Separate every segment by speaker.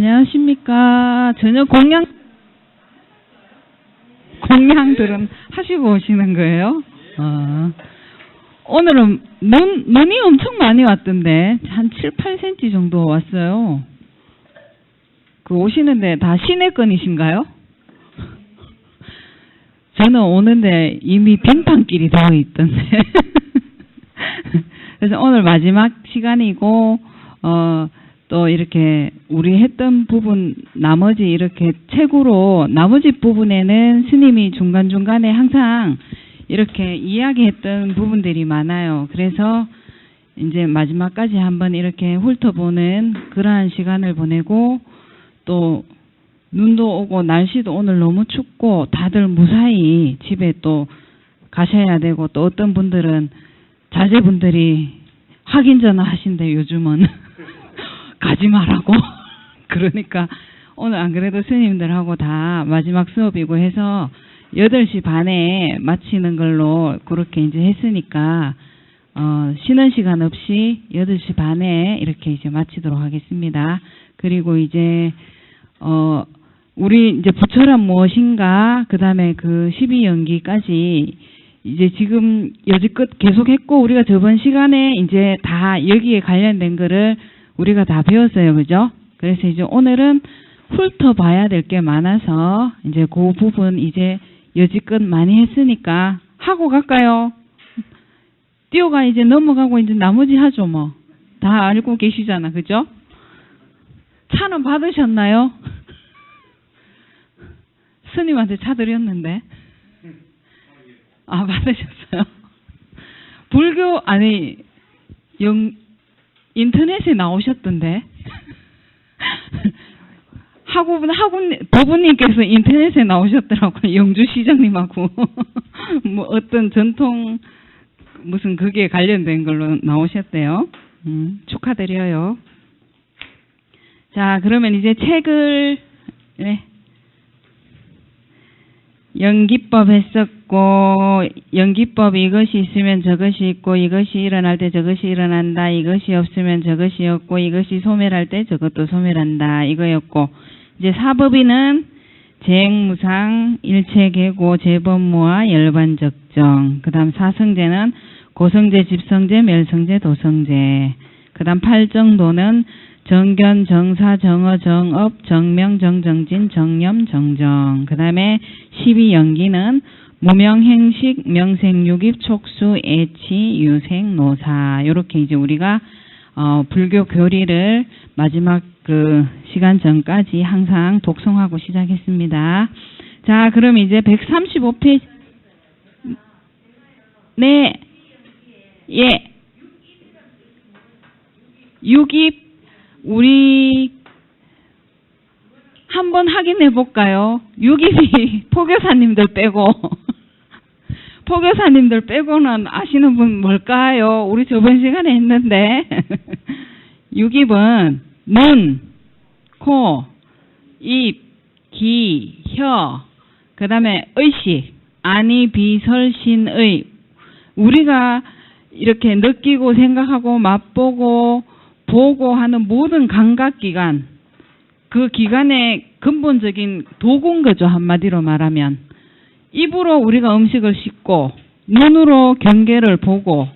Speaker 1: 안녕하십니까. 전혀 공양들은 하시고 오시는 거예요? 오늘은 눈이 엄청 많이 왔던데, 한 7, 8cm 정도 왔어요. 그 오시는데 다 시내권이신가요? 저는 오는데 이미 빙판길이 되어 있던데. 그래서 오늘 마지막 시간이고, 또 이렇게 우리 했던 부분 나머지 이렇게 책으로 나머지 부분에는 스님이 중간중간에 항상 이렇게 이야기했던 부분들이 많아요. 그래서 이제 마지막까지 한번 이렇게 훑어보는 그러한 시간을 보내고, 또 눈도 오고 날씨도 오늘 너무 춥고 다들 무사히 집에 또 가셔야 되고, 또 어떤 분들은 자제분들이 확인 전화 하신대 요즘은. 가지 말라고. 그러니까 오늘 안 그래도 스님들하고 다 마지막 수업이고 해서 8시 반에 마치는 걸로 그렇게 이제 했으니까 쉬는 시간 없이 8시 반에 이렇게 이제 마치도록 하겠습니다. 그리고 이제 우리 이제 부처란 무엇인가, 그 다음에 그 12연기까지 이제 지금 여지껏 계속 했고, 우리가 저번 시간에 이제 다 여기에 관련된 거를 우리가 다 배웠어요. 그죠? 그래서 이제 오늘은 훑어봐야 될 게 많아서 이제 그 부분 이제 여지껏 많이 했으니까 하고 갈까요? 뛰어가 이제 넘어가고 이제 나머지 하죠 뭐. 다 알고 계시잖아. 그죠? 차는 받으셨나요? 스님한테 차 드렸는데. 아, 받으셨어요? 불교, 아니, 인터넷에 나오셨던데. 부부님께서 인터넷에 나오셨더라고요. 영주시장님하고. 뭐 어떤 전통, 무슨 그게 관련된 걸로 나오셨대요. 축하드려요. 자, 그러면 이제 책을, 네. 연기법 했었고, 연기법 이것이 있으면 저것이 있고, 이것이 일어날 때 저것이 일어난다, 이것이 없으면 저것이 없고, 이것이 소멸할 때 저것도 소멸한다, 이거였고, 이제 사법인은 재행무상, 일체계고, 재범무와 열반적정, 그 다음 사성제는 고성제, 집성제, 멸성제, 도성제, 그 다음 팔정도는 정견, 정사, 정어, 정업, 정명, 정정진, 정념, 정정. 그 다음에 12연기는 무명행식, 명생유깁, 촉수, 애치, 유생, 노사. 이렇게 이제 우리가 불교 교리를 마지막 그 시간 전까지 항상 독송하고 시작했습니다. 자, 그럼 이제 135페이지. 네. 예. 유깁. 우리 한번 확인해 볼까요? 유깁이 포교사님들 빼고 포교사님들 빼고는 아시는 분 뭘까요? 우리 저번 시간에 했는데 유깁은 눈, 코, 입, 귀, 혀, 그 다음에 의식, 아니, 비설신의, 우리가 이렇게 느끼고 생각하고 맛보고 보고 하는 모든 감각기관, 그 기관의 근본적인 도구인 거죠. 한마디로 말하면. 입으로 우리가 음식을 씹고, 눈으로 경계를 보고,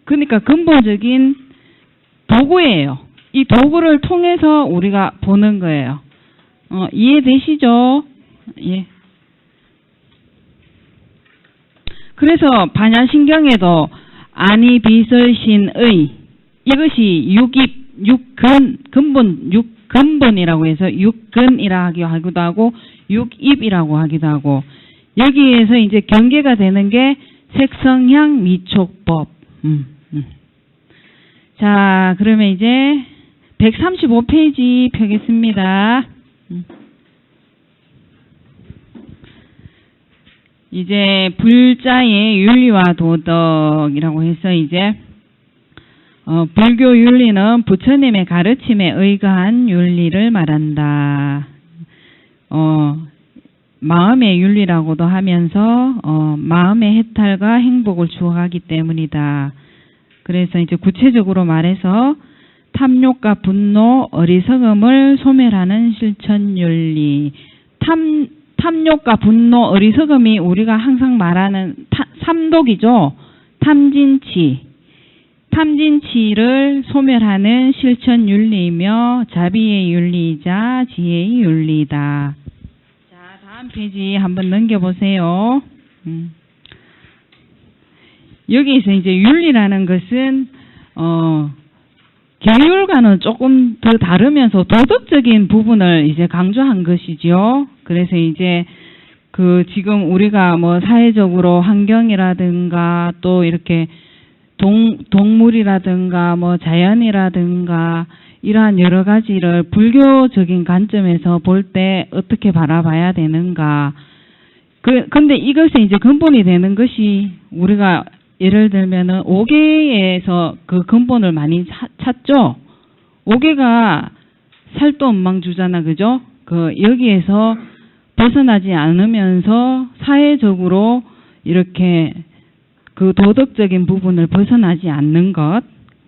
Speaker 1: 그러니까 근본적인 도구예요. 이 도구를 통해서 우리가 보는 거예요. 이해되시죠? 예. 그래서 반야신경에도 아니, 비설신의, 이것이 근본이라고 해서 육근이라고 하기도 하고, 육입이라고 하기도 하고, 여기에서 이제 경계가 되는 게 색성향 미촉법. 자, 그러면 이제 135페이지 펴겠습니다. 이제 불자의 윤리와 도덕이라고 해서 이제 불교 윤리는 부처님의 가르침에 의거한 윤리를 말한다. 마음의 윤리라고도 하면서 마음의 해탈과 행복을 주어가기 때문이다. 그래서 이제 구체적으로 말해서 탐욕과 분노, 어리석음을 소멸하는 실천윤리. 탐욕과 분노, 어리석음이 우리가 항상 말하는 삼독이죠. 탐진치를 소멸하는 실천윤리이며 자비의 윤리이자 지혜의 윤리다. 자, 다음 페이지 한번 넘겨보세요. 여기서 이제 윤리라는 것은 계율과는 조금 더 다르면서 도덕적인 부분을 이제 강조한 것이죠. 그래서 이제 지금 우리가 뭐 사회적으로 환경이라든가 또 이렇게 동물이라든가 뭐 자연이라든가 이러한 여러 가지를 불교적인 관점에서 볼 때 어떻게 바라봐야 되는가. 근데 이것이 이제 근본이 되는 것이 우리가 예를 들면은 5계에서 그 근본을 많이 찾죠. 5계가 살도 엉망주잖아, 그죠? 여기에서 벗어나지 않으면서 사회적으로 이렇게 그 도덕적인 부분을 벗어나지 않는 것.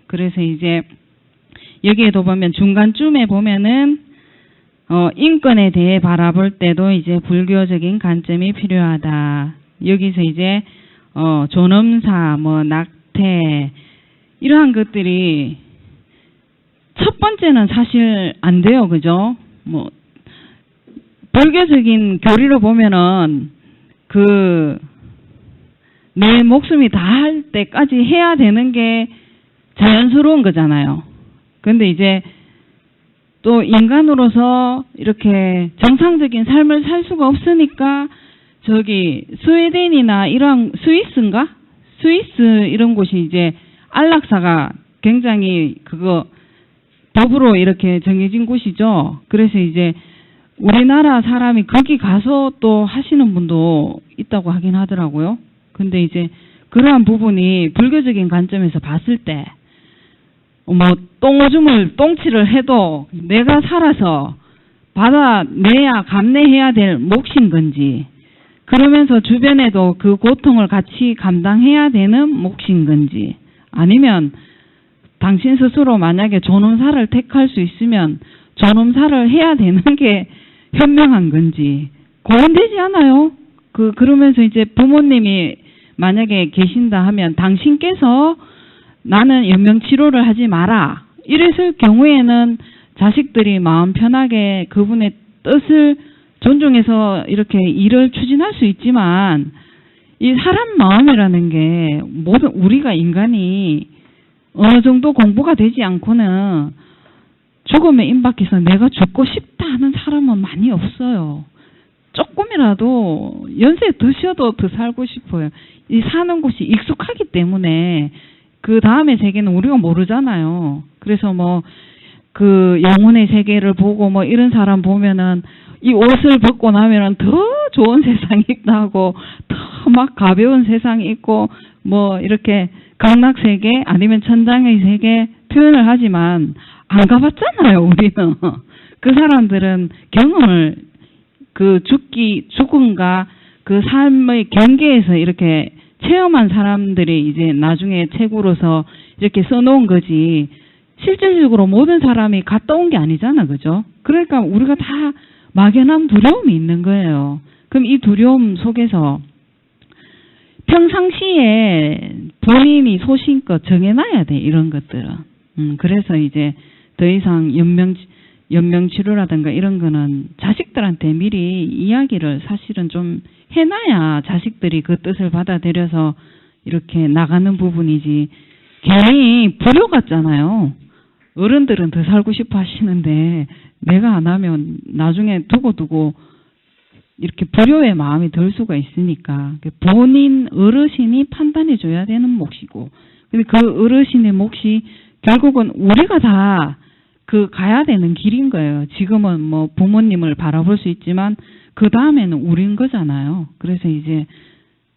Speaker 1: 그래서 이제 여기에도 보면 중간쯤에 보면은 인권에 대해 바라볼 때도 이제 불교적인 관점이 필요하다. 여기서 이제 존엄사, 뭐 낙태 이러한 것들이 첫 번째는 사실 안 돼요, 그죠? 뭐 불교적인 교리로 보면은 내 목숨이 다할 때까지 해야 되는 게 자연스러운 거잖아요. 근데 이제 또 인간으로서 이렇게 정상적인 삶을 살 수가 없으니까 스웨덴이나 이런 스위스 이런 곳이 이제 안락사가 굉장히 법으로 이렇게 정해진 곳이죠. 그래서 이제 우리나라 사람이 거기 가서 또 하시는 분도 있다고 하긴 하더라고요. 근데 이제 그러한 부분이 불교적인 관점에서 봤을 때 똥치를 해도 내가 살아서 받아내야 감내해야 될 몫인 건지, 그러면서 주변에도 그 고통을 같이 감당해야 되는 몫인 건지, 아니면 당신 스스로 만약에 존엄사를 택할 수 있으면 존엄사를 해야 되는 게 현명한 건지 고민되지 않아요? 그러면서 이제 부모님이 만약에 계신다 하면 당신께서 나는 연명치료를 하지 마라 이랬을 경우에는 자식들이 마음 편하게 그분의 뜻을 존중해서 이렇게 일을 추진할 수 있지만, 이 사람 마음이라는 게 모든 우리가 인간이 어느 정도 공부가 되지 않고는 죽음에 임박해서 내가 죽고 싶다 하는 사람은 많이 없어요. 조금이라도 연세 드셔도 더 살고 싶어요. 이 사는 곳이 익숙하기 때문에 그 다음의 세계는 우리가 모르잖아요. 그래서 영혼의 세계를 보고 이런 사람 보면은 이 옷을 벗고 나면은 더 좋은 세상이 있다고, 더 막 가벼운 세상이 있고 이렇게 극락세계 아니면 천당의 세계 표현을 하지만 안 가봤잖아요, 우리는. 그 사람들은 경험을 죽음과 그 삶의 경계에서 이렇게 체험한 사람들이 이제 나중에 책으로서 이렇게 써놓은 거지, 실질적으로 모든 사람이 갔다 온 게 아니잖아, 그죠? 그러니까 우리가 다 막연한 두려움이 있는 거예요. 그럼 이 두려움 속에서 평상시에 본인이 소신껏 정해놔야 돼, 이런 것들은. 그래서 이제 더 이상 연명치료라든가 이런 거는 자식들한테 미리 이야기를 사실은 좀 해놔야 자식들이 그 뜻을 받아들여서 이렇게 나가는 부분이지, 괜히 불효 같잖아요. 어른들은 더 살고 싶어 하시는데 내가 안 하면 나중에 두고 이렇게 불효의 마음이 들 수가 있으니까 본인 어르신이 판단해 줘야 되는 몫이고, 근데 그 어르신의 몫이 결국은 우리가 다 가야 되는 길인 거예요. 지금은 부모님을 바라볼 수 있지만 그 다음에는 우린 거잖아요. 그래서 이제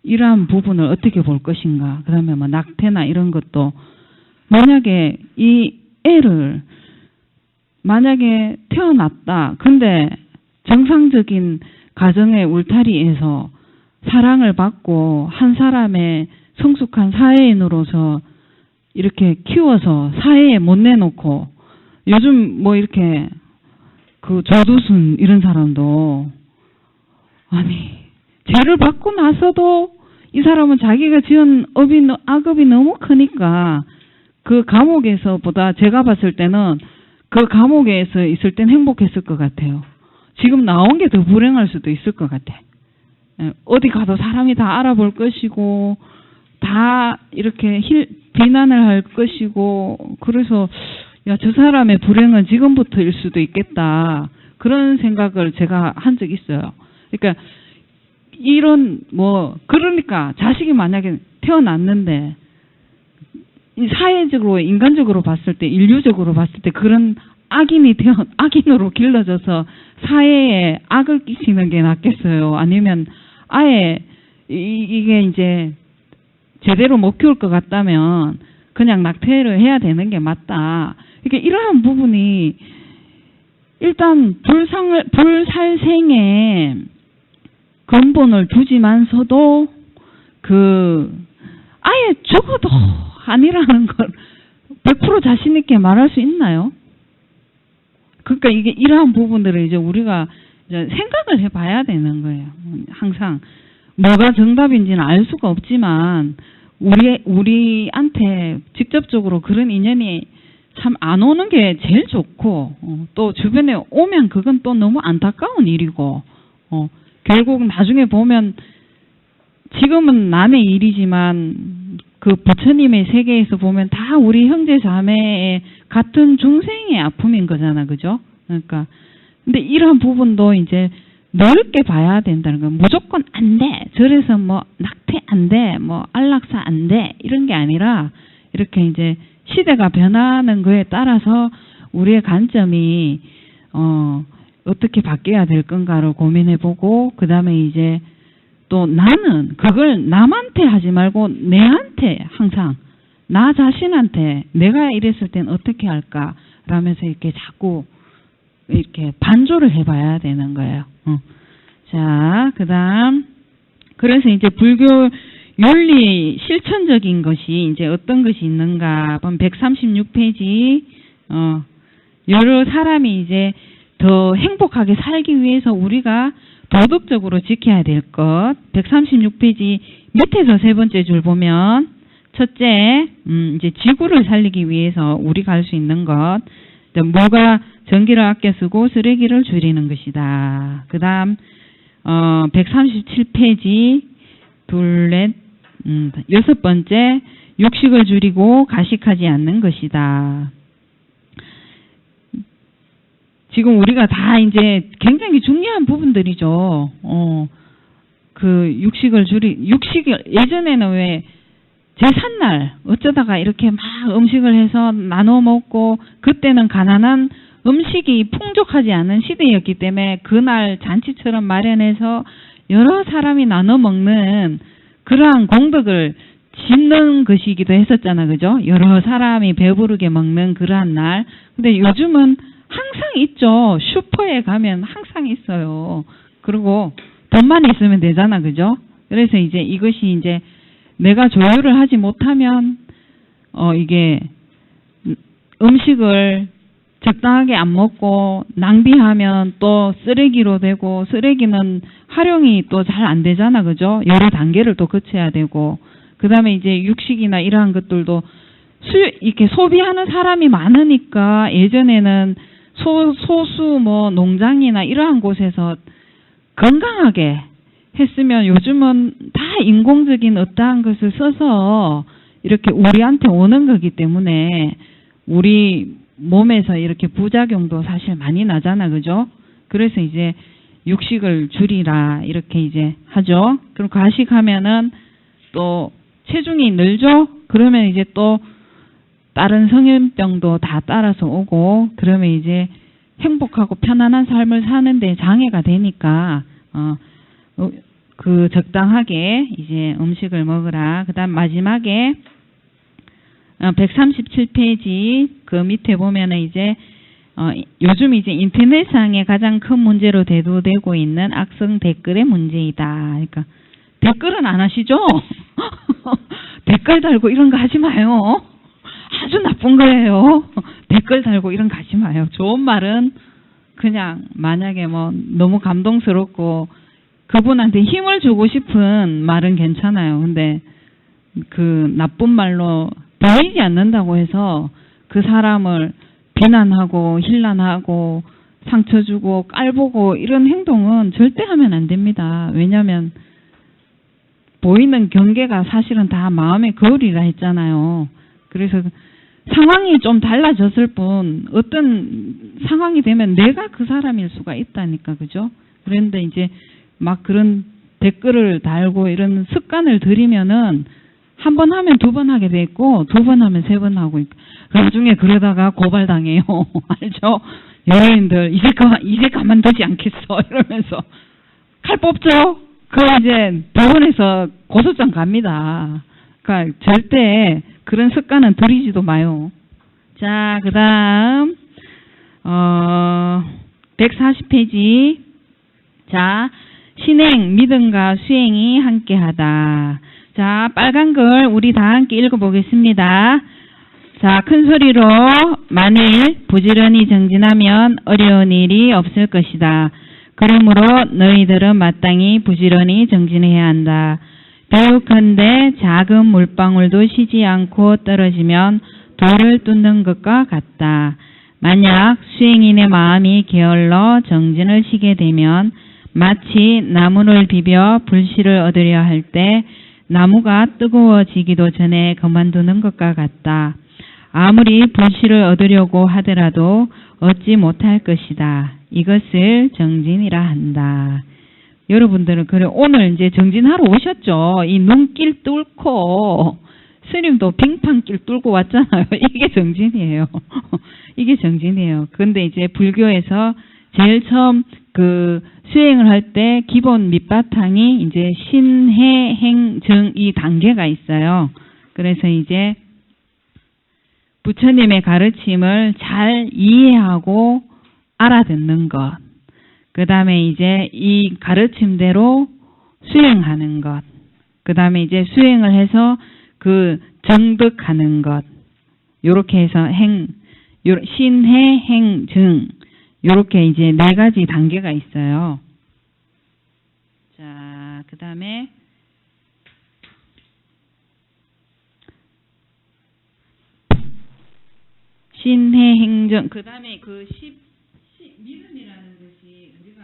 Speaker 1: 이러한 부분을 어떻게 볼 것인가. 그 다음에 낙태나 이런 것도, 만약에 이 애를 만약에 태어났다. 근데 정상적인 가정의 울타리에서 사랑을 받고 한 사람의 성숙한 사회인으로서 이렇게 키워서 사회에 못 내놓고 요즘 뭐 이렇게 그 조두순 이런 사람도 아니 죄를 받고 나서도 이 사람은 자기가 지은 악업이 너무 크니까 그 감옥에서보다 제가 봤을 때는 그 감옥에서 있을 땐 행복했을 것 같아요. 지금 나온 게 더 불행할 수도 있을 것 같아. 어디 가도 사람이 다 알아볼 것이고 다 이렇게 비난을 할 것이고 그래서 야, 저 사람의 불행은 지금부터일 수도 있겠다. 그런 생각을 제가 한 적이 있어요. 그러니까 그러니까 자식이 만약에 태어났는데 사회적으로 인간적으로 봤을 때 인류적으로 봤을 때 그런 악인으로 길러져서 사회에 악을 끼치는 게 낫겠어요. 아니면 아예 이게 이제 제대로 못 키울 것 같다면 그냥 낙태를 해야 되는 게 맞다. 그러니까 이러한 부분이 일단 불살생에 근본을 두지만서도 아예 적어도 아니라는 걸 100% 자신 있게 말할 수 있나요? 그러니까 이게 이러한 부분들을 이제 우리가 이제 생각을 해봐야 되는 거예요. 항상 뭐가 정답인지는 알 수가 없지만 우리한테 직접적으로 그런 인연이 참 안 오는 게 제일 좋고 또 주변에 오면 그건 또 너무 안타까운 일이고 결국 나중에 보면 지금은 남의 일이지만 그 부처님의 세계에서 보면 다 우리 형제 자매의 같은 중생의 아픔인 거잖아, 그죠? 그러니까 근데 이런 부분도 이제 넓게 봐야 된다는 거. 무조건 안 돼. 저래서 뭐 낙태 안 돼. 뭐 안락사 안 돼. 이런 게 아니라 이렇게 이제 시대가 변하는 거에 따라서 우리의 관점이 어떻게 바뀌어야 될 건가를 고민해보고 그다음에 이제 또 나는 그걸 남한테 하지 말고 내한테 항상 나 자신한테 내가 이랬을 땐 어떻게 할까 라면서 이렇게 자꾸 이렇게 반조를 해봐야 되는 거예요. 자, 그다음 그래서 이제 불교 윤리 실천적인 것이 이제 어떤 것이 있는가 보면 136페이지 여러 사람이 이제 더 행복하게 살기 위해서 우리가 도덕적으로 지켜야 될 것 136페이지 밑에서 세 번째 줄 보면 첫째 이제 지구를 살리기 위해서 우리가 할 수 있는 것 물과 전기를 아껴 쓰고 쓰레기를 줄이는 것이다. 그 다음 137페이지 여섯 번째 육식을 줄이고 가식하지 않는 것이다. 지금 우리가 다 이제 굉장히 중요한 부분들이죠. 육식을 예전에는 왜 제삿날 어쩌다가 이렇게 막 음식을 해서 나눠 먹고 그때는 가난한 음식이 풍족하지 않은 시대였기 때문에 그날 잔치처럼 마련해서 여러 사람이 나눠 먹는 그러한 공덕을 짓는 것이기도 했었잖아, 그죠? 여러 사람이 배부르게 먹는 그러한 날. 근데 요즘은 항상 있죠. 슈퍼에 가면 항상 있어요. 그리고 돈만 있으면 되잖아, 그죠? 그래서 이제 이것이 이제 내가 조율을 하지 못하면 이게 음식을 적당하게 안 먹고 낭비하면 또 쓰레기로 되고 쓰레기는 활용이 또 잘 안 되잖아, 그죠? 여러 단계를 또 거쳐야 되고 그 다음에 이제 육식이나 이러한 것들도 이렇게 소비하는 사람이 많으니까 예전에는 소수 뭐 농장이나 이러한 곳에서 건강하게 했으면 요즘은 다 인공적인 어떠한 것을 써서 이렇게 우리한테 오는 거기 때문에 우리 몸에서 이렇게 부작용도 사실 많이 나잖아, 그죠? 그래서 이제 육식을 줄이라 이렇게 이제 하죠. 그럼 과식하면은 또 체중이 늘죠? 그러면 이제 또 다른 성인병도 다 따라서 오고 그러면 이제 행복하고 편안한 삶을 사는데 장애가 되니까 그 적당하게 이제 음식을 먹으라. 그다음 마지막에 137페이지 그 밑에 보면은 이제 요즘 이제 인터넷상에 가장 큰 문제로 대두되고 있는 악성 댓글의 문제이다. 그러니까 댓글은 안 하시죠? 댓글 달고 이런 거 하지 마요. 아주 나쁜 거예요. 댓글 달고 이런 거 하지 마요. 좋은 말은 그냥 만약에 뭐 너무 감동스럽고 그분한테 힘을 주고 싶은 말은 괜찮아요. 근데 그 나쁜 말로 보이지 않는다고 해서 그 사람을 비난하고 힐난하고 상처 주고 깔보고 이런 행동은 절대 하면 안 됩니다. 왜냐하면 보이는 경계가 사실은 다 마음의 거울이라 했잖아요. 그래서 상황이 좀 달라졌을 뿐 어떤 상황이 되면 내가 그 사람일 수가 있다니까, 그죠? 그런데 이제 막 그런 댓글을 달고 이런 습관을 들이면은 한 번 하면 두 번 하게 돼 있고 두 번 하면 세 번 하고 있고 나중에 그러다가 고발당해요. 알죠? 여러분들 이제 가만두지 않겠어 이러면서 칼 뽑죠? 그 이제 법원에서 고소장 갑니다. 그러니까 절대 그런 습관은 들이지도 마요. 자, 그 다음 140페이지. 자, 신행, 믿음과 수행이 함께하다. 자, 빨간 글 우리 다 함께 읽어보겠습니다. 자, 큰 소리로 만일 부지런히 정진하면 어려운 일이 없을 것이다. 그러므로 너희들은 마땅히 부지런히 정진해야 한다. 비유컨대 작은 물방울도 쉬지 않고 떨어지면 돌을 뚫는 것과 같다. 만약 수행인의 마음이 게을러 정진을 쉬게 되면 마치 나무를 비벼 불씨를 얻으려 할 때 나무가 뜨거워지기도 전에 그만두는 것과 같다. 아무리 불씨를 얻으려고 하더라도 얻지 못할 것이다. 이것을 정진이라 한다. 여러분들은 그래 오늘 이제 정진하러 오셨죠. 이 눈길 뚫고 스님도 빙판길 뚫고 왔잖아요. 이게 정진이에요. 이게 정진이에요. 근데 이제 불교에서 제일 처음 그 수행을 할 때 기본 밑바탕이 이제 신해 행정 이 단계가 있어요. 그래서 이제 부처님의 가르침을 잘 이해하고 알아듣는 것. 그 다음에 이제 이 가르침대로 수행하는 것. 그 다음에 이제 수행을 해서 그 정득하는 것. 요렇게 해서 신해 행증. 요렇게 이제 4가지 단계가 있어요. 자, 그 다음에 신해 행정. 그 다음에 그 믿음이라는 것이 우리가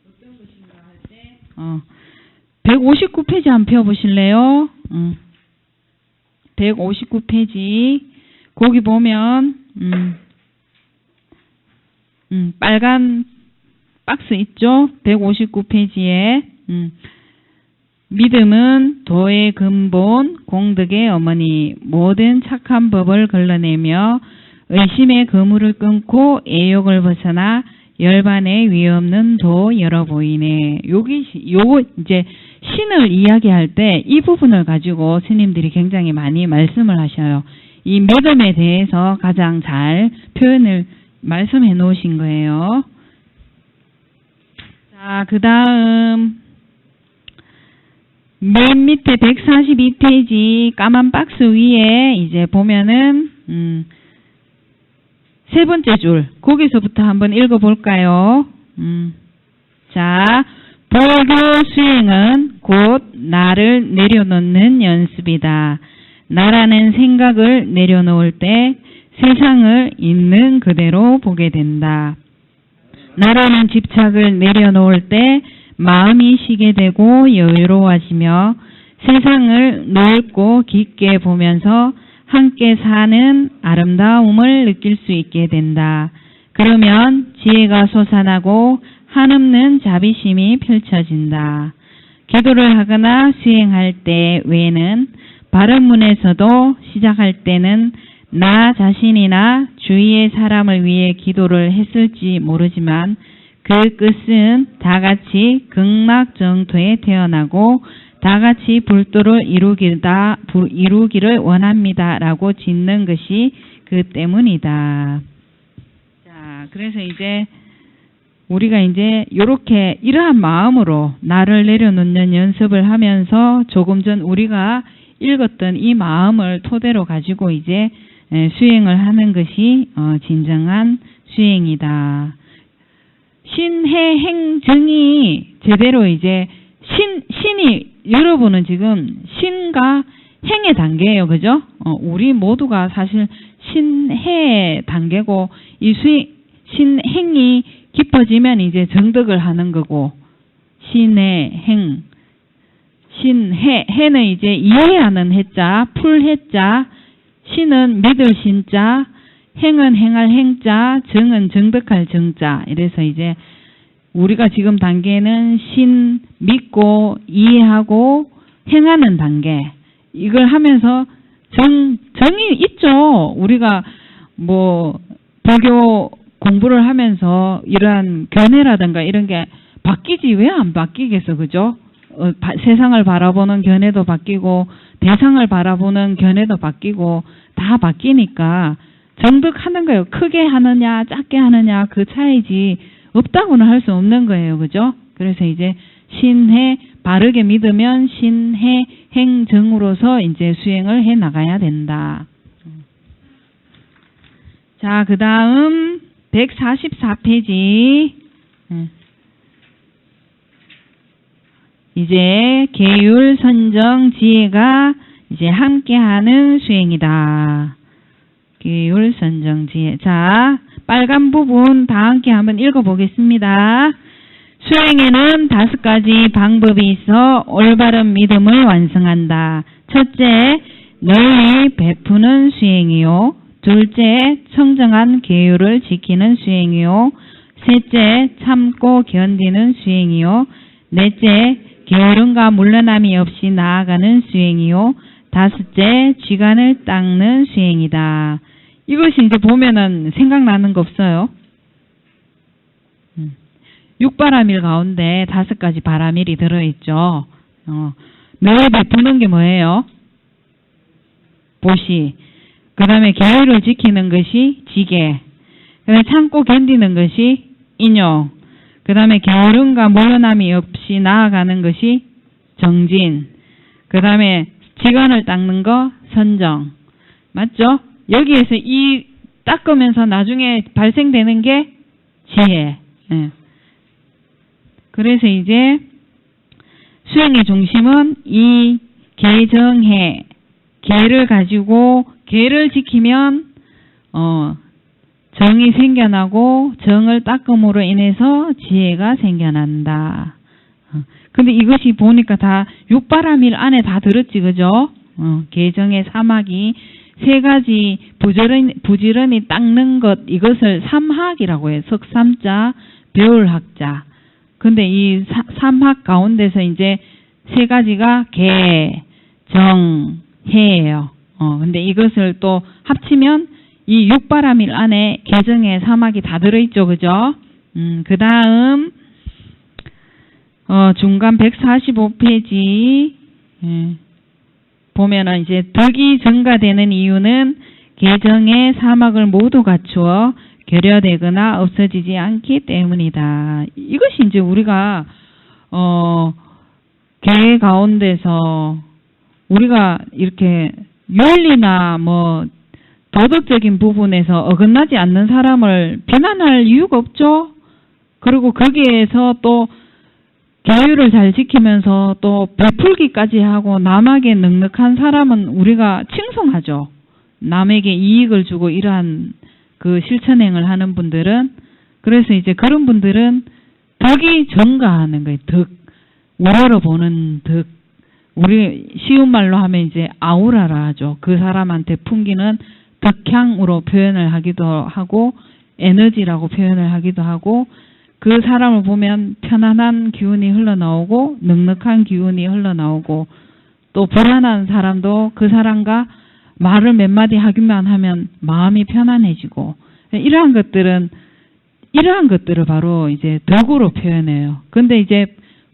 Speaker 1: 어떤 것인가 할 때 159페이지 한번 펴보실래요? 159페이지 거기 보면 빨간 박스 있죠? 159페이지에 믿음은 도의 근본, 공덕의 어머니, 모든 착한 법을 걸러내며 의심의 그물을 끊고 애욕을 벗어나 열반에 위없는 도 열어 보이네. 요거 이제 신을 이야기할 때 이 부분을 가지고 스님들이 굉장히 많이 말씀을 하셔요. 이 믿음에 대해서 가장 잘 표현을 말씀해 놓으신 거예요. 자, 그 다음 맨 밑에 142페이지 까만 박스 위에 이제 보면은 세 번째 줄 거기서부터 한번 읽어볼까요? 자, 불교 수행은 곧 나를 내려놓는 연습이다. 나라는 생각을 내려놓을 때 세상을 있는 그대로 보게 된다. 나라는 집착을 내려놓을 때 마음이 쉬게 되고 여유로워지며 세상을 넓고 깊게 보면서 함께 사는 아름다움을 느낄 수 있게 된다. 그러면 지혜가 솟아나고 한없는 자비심이 펼쳐진다. 기도를 하거나 수행할 때 외에는 바른 문에서도 시작할 때는 나 자신이나 주위의 사람을 위해 기도를 했을지 모르지만 그 끝은 다같이 극락정토에 태어나고 다같이 불도를 이루기를 원합니다. 라고 짓는 것이 그 때문이다. 자, 그래서 이제 우리가 이제 이렇게 이러한 마음으로 나를 내려놓는 연습을 하면서 조금 전 우리가 읽었던 이 마음을 토대로 가지고 이제 수행을 하는 것이 진정한 수행이다. 신해행정이 제대로 이제 신이 여러분은 지금 신과 행의 단계예요, 그죠? 우리 모두가 사실 신해 단계고 이 신행이 깊어지면 이제 정득을 하는 거고 신해행 해는 이제 이해하는 해자, 풀해자, 신은 믿을 신자, 행은 행할 행자, 정은 정득할 정자. 이래서 이제 우리가 지금 단계는 신 믿고 이해하고 행하는 단계. 이걸 하면서 정이 있죠. 우리가 뭐 불교 공부를 하면서 이러한 견해라든가 이런 게 바뀌지 왜 안 바뀌겠어, 그죠? 세상을 바라보는 견해도 바뀌고 대상을 바라보는 견해도 바뀌고 다 바뀌니까 정득하는 거예요. 크게 하느냐 작게 하느냐 그 차이지 없다고는 할 수 없는 거예요, 그죠? 그래서 이제 신해 바르게 믿으면 신해 행정으로서 이제 수행을 해 나가야 된다. 자, 그 다음 144페이지. 이제 계율, 선정, 지혜가 이제 함께하는 수행이다. 계율, 선정, 지혜. 자, 빨간 부분 다 함께 한번 읽어보겠습니다. 수행에는 5가지 방법이 있어 올바른 믿음을 완성한다. 첫째, 널리 베푸는 수행이요. 둘째, 청정한 계율을 지키는 수행이요. 셋째, 참고 견디는 수행이요. 넷째, 게으름과 물러남이 없이 나아가는 수행이요. 다섯째, 쥐간을 닦는 수행이다. 이것이 이제 보면은 생각나는 거 없어요? 육바라밀 가운데 5가지 바라밀이 들어있죠. 널 베푸는 게 뭐예요? 보시. 그 다음에 계율을 지키는 것이 지계. 그 다음에 참고 견디는 것이 인용. 그 다음에 게으름과 물러남이 없이 나아가는 것이 정진. 그 다음에 지간을 닦는 거 선정. 맞죠? 여기에서 이 닦으면서 나중에 발생되는 게 지혜. 그래서 이제 수행의 중심은 이 계정해, 계를 가지고 계를 지키면 정이 생겨나고 정을 닦음으로 인해서 지혜가 생겨난다. 근데 이것이 보니까 다 육바라밀 안에 다 들었지, 그죠? 계정의 사막이 3가지 부지런히 닦는 것, 이것을 삼학이라고 해요. 석삼자, 배울학자. 근데 이 삼학 가운데서 이제 3가지가 계, 정, 해예요. 근데 이것을 또 합치면 이 육바라밀 안에 계정의 사막이 다 들어있죠, 그죠? 그 다음 중간 145페이지 보면은 이제 덕이 증가되는 이유는 계정의 사막을 모두 갖추어 결여되거나 없어지지 않기 때문이다. 이것이 이제 우리가 계 가운데서 우리가 이렇게 윤리나 뭐 도덕적인 부분에서 어긋나지 않는 사람을 비난할 이유가 없죠. 그리고 거기에서 또 계율을 잘 지키면서 또 베풀기까지 하고 남에게 넉넉한 사람은 우리가 칭송하죠. 남에게 이익을 주고 이러한 그 실천행을 하는 분들은. 그래서 이제 그런 분들은 덕이 증가하는 거예요. 덕. 우러러 보는 덕. 우리 쉬운 말로 하면 이제 아우라라 하죠. 그 사람한테 풍기는 덕향으로 표현을 하기도 하고 에너지라고 표현을 하기도 하고 그 사람을 보면 편안한 기운이 흘러나오고 넉넉한 기운이 흘러나오고 또 불안한 사람도 그 사람과 말을 몇 마디 하기만 하면 마음이 편안해지고 이러한 것들을 바로 이제 덕으로 표현해요. 근데 이제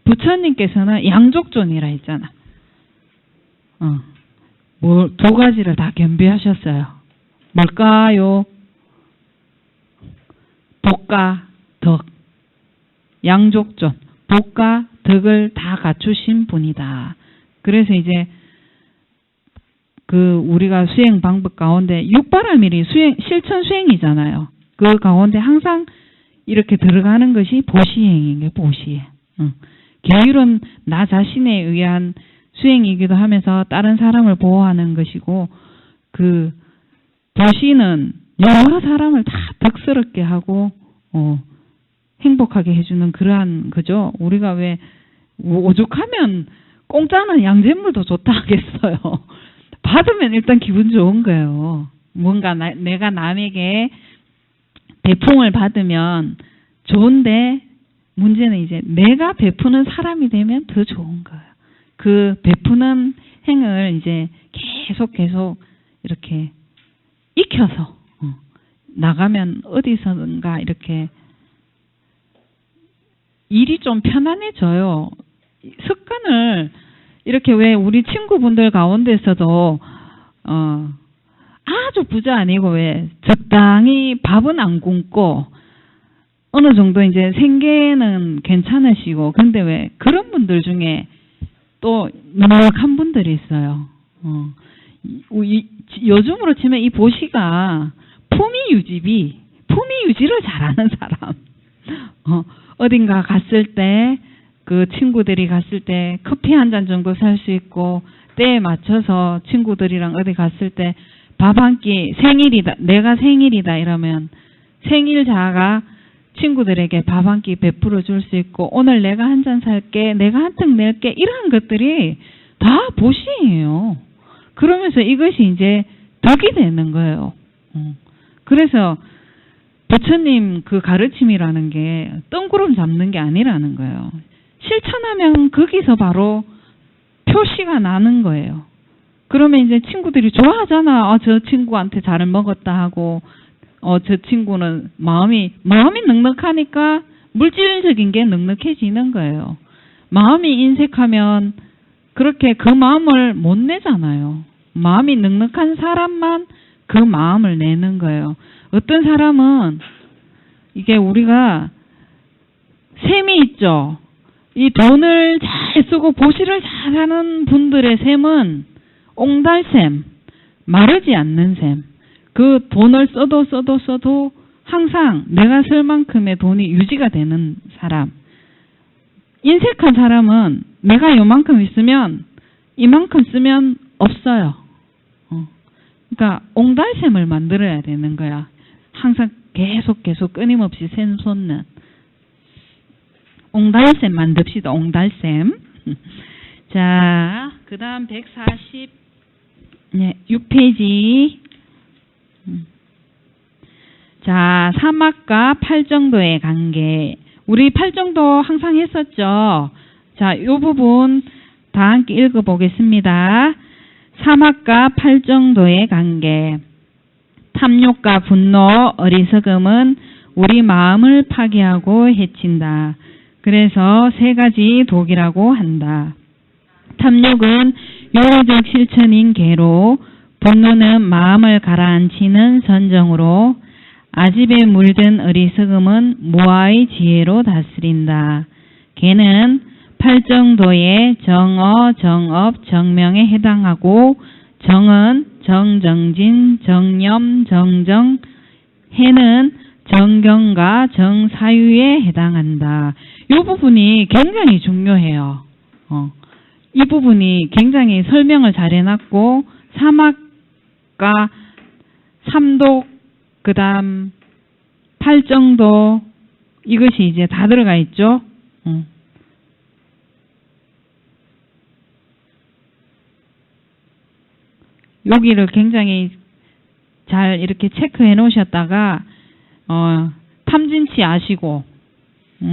Speaker 1: 부처님께서는 양족존이라 했잖아. 2가지를 다 겸비하셨어요. 뭘까요? 복과 덕. 양족존. 복과 덕을 다 갖추신 분이다. 그래서 이제 그 우리가 수행 방법 가운데 육바라밀이 실천 수행이잖아요. 그 가운데 항상 이렇게 들어가는 것이 보시행인 게 보시행. 계율은 나 자신에 의한 수행이기도 하면서 다른 사람을 보호하는 것이고, 그 보시는 여러 사람을 다 덕스럽게 하고 행복하게 해주는 그러한 거죠. 우리가 왜 오죽하면 공짜는 양잿물도 좋다 하겠어요. 받으면 일단 기분 좋은 거예요. 뭔가 내가 남에게 배풍을 받으면 좋은데, 문제는 이제 내가 베푸는 사람이 되면 더 좋은 거예요. 그 베푸는 행을 이제 계속 이렇게 익혀서 나가면 어디선가 이렇게 일이 좀 편안해져요. 습관을 이렇게, 왜 우리 친구분들 가운데서도 아주 부자 아니고 왜 적당히 밥은 안 굶고 어느 정도 이제 생계는 괜찮으시고, 근데 왜 그런 분들 중에 또 넉넉한 분들이 있어요. 요즘으로 치면 이 보시가 품위 유지를 잘하는 사람. 어딘가 갔을 때, 그 친구들이 갔을 때 커피 한 잔 정도 살 수 있고, 때에 맞춰서 친구들이랑 어디 갔을 때 밥 한 끼, 생일이다, 내가 생일이다 이러면 생일자가 친구들에게 밥 한 끼 베풀어 줄 수 있고, 오늘 내가 한 잔 살게, 내가 한 턱 낼게, 이러한 것들이 다 보시예요. 그러면서 이것이 이제 덕이 되는 거예요. 그래서 부처님 그 가르침이라는 게 뜬구름 잡는 게 아니라는 거예요. 실천하면 거기서 바로 표시가 나는 거예요. 그러면 이제 친구들이 좋아하잖아. 저 친구한테 잘 먹었다 하고, 저 친구는 마음이 넉넉하니까 물질적인 게 넉넉해지는 거예요. 마음이 인색하면 그렇게 그 마음을 못 내잖아요. 마음이 넉넉한 사람만 그 마음을 내는 거예요. 어떤 사람은 이게 우리가 셈이 있죠. 이 돈을 잘 쓰고 보시를 잘하는 분들의 셈은 옹달샘, 마르지 않는 셈. 그 돈을 써도 항상 내가 쓸 만큼의 돈이 유지가 되는 사람. 인색한 사람은 내가 요만큼 있으면 이만큼 쓰면 없어요. 그러니까 옹달샘을 만들어야 되는 거야. 항상 계속 끊임없이 샘 솟는. 옹달샘 만듭시다. 옹달샘. 자, 그 다음 146페이지. 자, 사막과 팔정도의 관계. 우리 팔정도 항상 했었죠. 자, 이 부분 다 함께 읽어보겠습니다. 사막과 팔정도의 관계. 탐욕과 분노, 어리석음은 우리 마음을 파괴하고 해친다. 그래서 세 가지 독이라고 한다. 탐욕은 요리적 실천인 계로, 분노는 마음을 가라앉히는 선정으로, 아집에 물든 어리석음은 무아의 지혜로 다스린다. 개는 팔정도의 정어, 정업, 정명에 해당하고, 정은 정정진, 정념, 정정, 해는 정경과 정사유에 해당한다. 이 부분이 굉장히 중요해요. 이 부분이 굉장히 설명을 잘 해놨고, 사막과 삼독, 그 다음 팔정도, 이것이 이제 다 들어가 있죠. 여기를 굉장히 잘 이렇게 체크해 놓으셨다가 탐진치 아시고,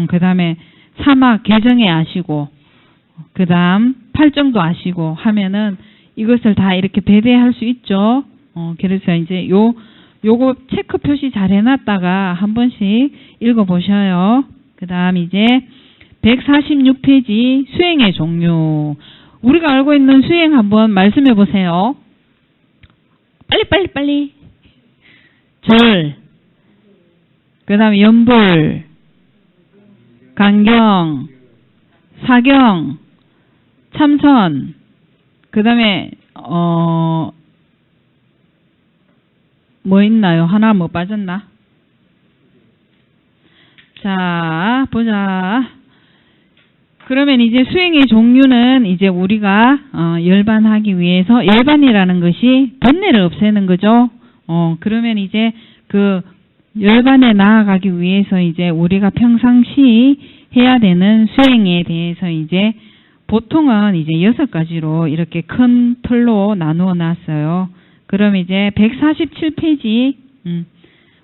Speaker 1: 그 다음에 사막 개정에 아시고, 그 다음 팔정도 아시고 하면은 이것을 다 이렇게 배대할 수 있죠. 그래서 이제 요거 체크 표시 잘 해놨다가 한 번씩 읽어보셔요. 그 다음 이제 146페이지 수행의 종류. 우리가 알고 있는 수행 한번 말씀해 보세요. 빨리. 절, 그 다음에 연불, 간경, 사경, 참선, 그 다음에 뭐 있나요? 하나 뭐 빠졌나? 자, 보자. 그러면 이제 수행의 종류는 이제 우리가 열반하기 위해서 열반이라는 것이 번뇌를 없애는 거죠. 그러면 이제 그 열반에 나아가기 위해서 이제 우리가 평상시 해야 되는 수행에 대해서 이제 보통은 이제 6가지로 이렇게 큰 틀로 나누어 놨어요. 그럼 이제 147페이지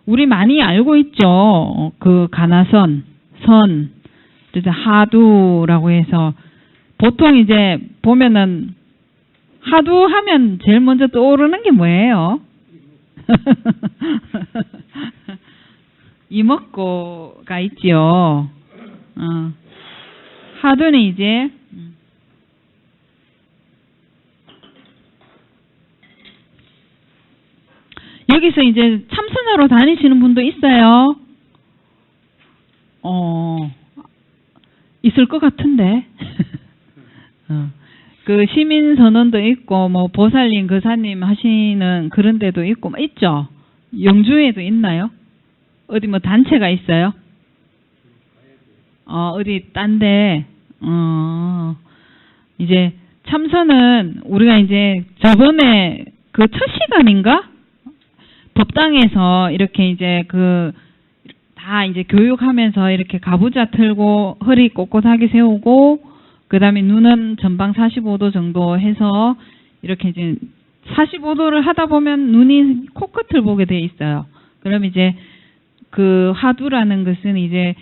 Speaker 1: 우리 많이 알고 있죠. 그 가나선, 선, 하두라고 해서 보통 이제 보면은 하두 하면 제일 먼저 떠오르는 게 뭐예요? 이먹고가 있지요. 하두는 이제 여기서 이제 참선하러 다니시는 분도 있어요. 있을 것 같은데. 그 시민선언도 있고 뭐 보살님, 거사님 하시는 그런 데도 있고 뭐 있죠. 영주에도 있나요? 어디 뭐 단체가 있어요? 어디 딴데 이제 참선은 우리가 이제 저번에 그 첫 시간인가? 법당에서 이렇게 이제 다 이제 교육하면서 이렇게 가부좌 틀고 허리 꼿꼿하게 세우고 그다음에 눈은 전방 45도 정도 해서 이렇게 이제 45도를 하다 보면 눈이 코끝을 보게 돼 있어요. 그럼 이제 그 하두라는 것은 이제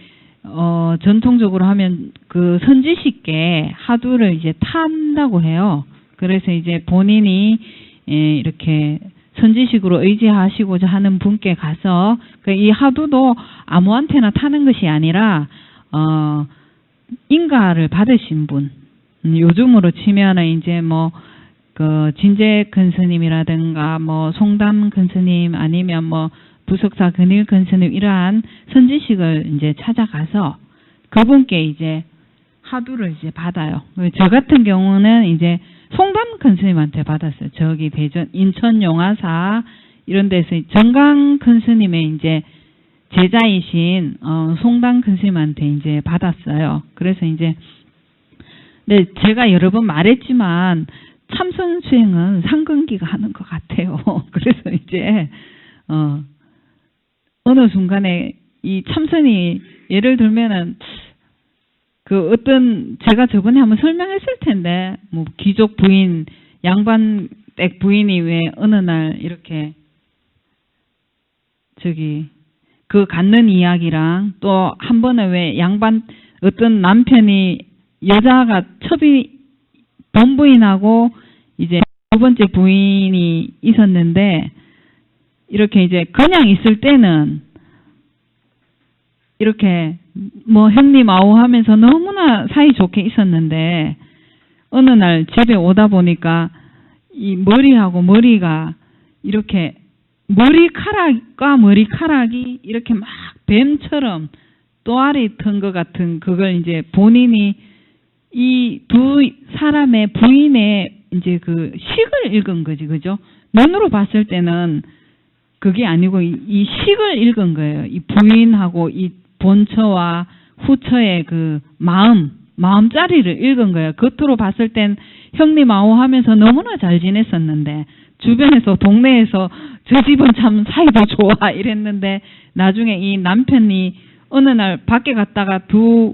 Speaker 1: 전통적으로 하면 그 선지식계 하두를 이제 탄다고 해요. 그래서 이제 본인이 이렇게 선지식으로 의지하시고자 하는 분께 가서 이 하두도 아무한테나 타는 것이 아니라 인가를 받으신 분, 요즘으로 치면은 이제 뭐 그 진재 근스님이라든가 뭐 송담 근스님 아니면 뭐 부석사 근일 근스님 이러한 선지식을 이제 찾아가서 그분께 이제 하두를 이제 받아요. 저 같은 경우는 이제 송담 근스님한테 받았어요. 저기 대전 인천 용화사 이런 데서 정강 근스님의 이제 제자이신 송담 근스님한테 이제 받았어요. 그래서 이제 네, 제가 여러 번 말했지만 참선 수행은 상근기가 하는 것 같아요. 그래서 이제 어느 순간에 이 참선이 예를 들면은 그 어떤 제가 저번에 한번 설명했을 텐데 뭐 귀족 부인 양반댁 부인이 왜 어느 날 이렇게 저기 그 갖는 이야기랑 또 한 번은 왜 양반 어떤 남편이 여자가 첩이 본부인하고 이제 두 번째 부인이 있었는데 이렇게 이제 그냥 있을 때는 이렇게 뭐 형님 아우 하면서 너무나 사이 좋게 있었는데 어느 날 집에 오다 보니까 이 머리하고 머리가 이렇게 머리카락과 머리카락이 이렇게 막 뱀처럼 또아리 튼 것 같은 그걸 이제 본인이 이 두 사람의 부인의 이제 그 식을 읽은 거지, 그죠? 눈으로 봤을 때는 그게 아니고 이 식을 읽은 거예요. 이 부인하고 이 본처와 후처의 그 마음자리를 읽은 거예요. 겉으로 봤을 땐 형님 아우 하면서 너무나 잘 지냈었는데 주변에서 동네에서 저 집은 참 사이도 좋아 이랬는데 나중에 이 남편이 어느 날 밖에 갔다가 두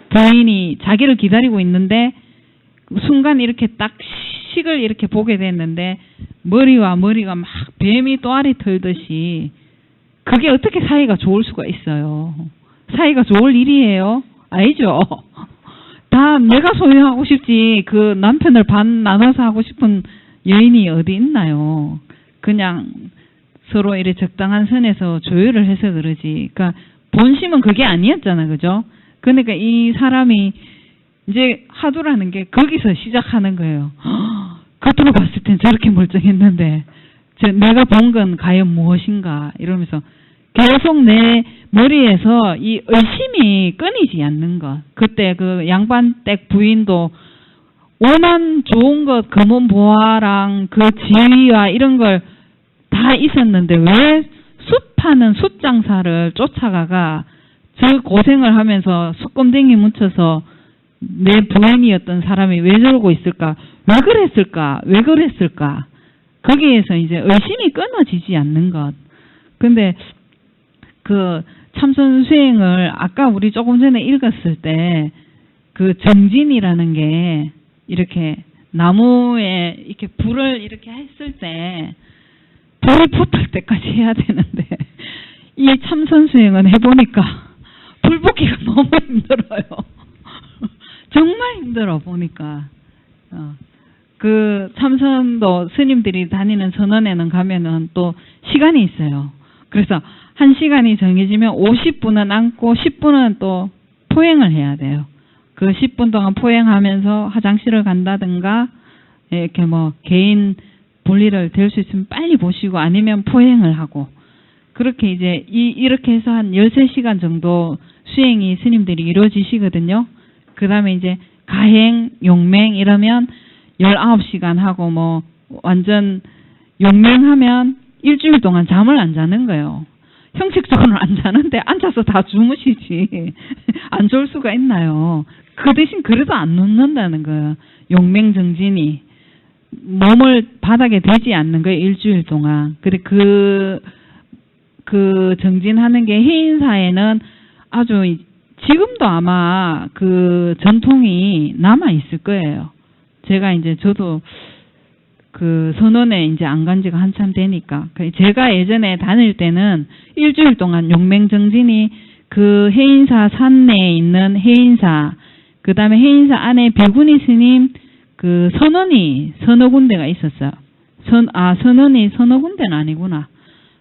Speaker 1: 부인이 자기를 기다리고 있는데 순간 이렇게 딱 식을 이렇게 보게 됐는데 머리와 머리가 막 뱀이 또아리 털듯이 그게 어떻게 사이가 좋을 수가 있어요. 사이가 좋을 일이에요. 아니죠. 다 내가 소유하고 싶지 그 남편을 반 나눠서 하고 싶은 여인이 어디 있나요. 그냥 서로 이래 적당한 선에서 조율을 해서 그러지. 그러니까 본심은 그게 아니었잖아. 그죠? 그러니까 이 사람이 이제 하두라는 게 거기서 시작하는 거예요. 겉으로 봤을 땐 저렇게 멀쩡했는데 내가 본 건 과연 무엇인가 이러면서 계속 내 머리에서 이 의심이 끊이지 않는 것. 그때 그 양반댁 부인도 워낙 좋은 것, 금은보화랑 그 지위와 이런 걸 다 있었는데 왜 숯파는 숯장사를 쫓아가가 저 고생을 하면서 숯검댕이 묻혀서 내 부인이었던 사람이 왜 저러고 있을까? 왜 그랬을까? 거기에서 이제 의심이 끊어지지 않는 것. 근데 그 참선 수행을 아까 우리 조금 전에 읽었을 때 그 정진이라는 게 이렇게 나무에 이렇게 불을 이렇게 했을 때 불이 붙을 때까지 해야 되는데 이 참선 수행은 해보니까 불 붙기가 너무 힘들어요. 정말 힘들어 보니까. 그 참선도 스님들이 다니는 선원에는 가면은 또 시간이 있어요. 그래서 1시간이 정해지면 50분은 앉고 10분은 또 포행을 해야 돼요. 그 10분 동안 포행하면서 화장실을 간다든가 이렇게 뭐 개인 분리를 될 수 있으면 빨리 보시고 아니면 포행을 하고 그렇게 이제 이렇게 해서 한 13시간 정도 수행이 스님들이 이루어지시거든요. 그 다음에 이제 가행, 용맹 이러면 19시간 하고 뭐 완전 용맹하면 일주일 동안 잠을 안 자는 거예요. 형식적으로는 안 자는데 앉아서 다 주무시지. 안 좋을 수가 있나요? 그 대신 그래도 안 눕는다는 거예요. 용맹정진이. 몸을 바닥에 대지 않는 거예요. 일주일 동안. 그래 그 정진하는 게 해인사에는 아주 지금도 아마 그 전통이 남아 있을 거예요. 제가 이제 저도 그 선원에 이제 안 간 지가 한참 되니까. 제가 예전에 다닐 때는 일주일 동안 용맹정진이 그 해인사 산내에 있는 해인사, 그 다음에 해인사 안에 백운이 스님 그 선원이 서너 군데가 있었어요. 선원이 서너 군데는 아니구나.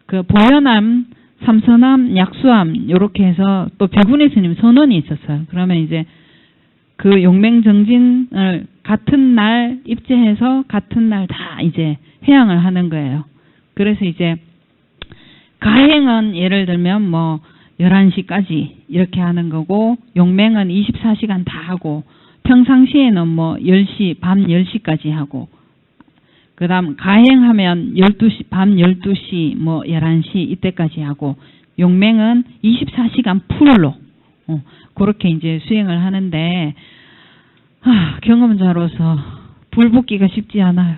Speaker 1: 그 보현암, 삼선암, 약수암 요렇게 해서 또 백운이 스님 선원이 있었어요. 그러면 이제 그 용맹정진을 같은 날 입제해서 같은 날 다 이제 회양을 하는 거예요. 그래서 이제 가행은 예를 들면 뭐 11시까지 이렇게 하는 거고 용맹은 24시간 다 하고 평상시에는 뭐 10시, 밤 10시까지 하고 그 다음 가행하면 12시, 밤 12시, 뭐 11시 이때까지 하고 용맹은 24시간 풀로 그렇게 이제 수행을 하는데 경험자로서 불붙기가 쉽지 않아요.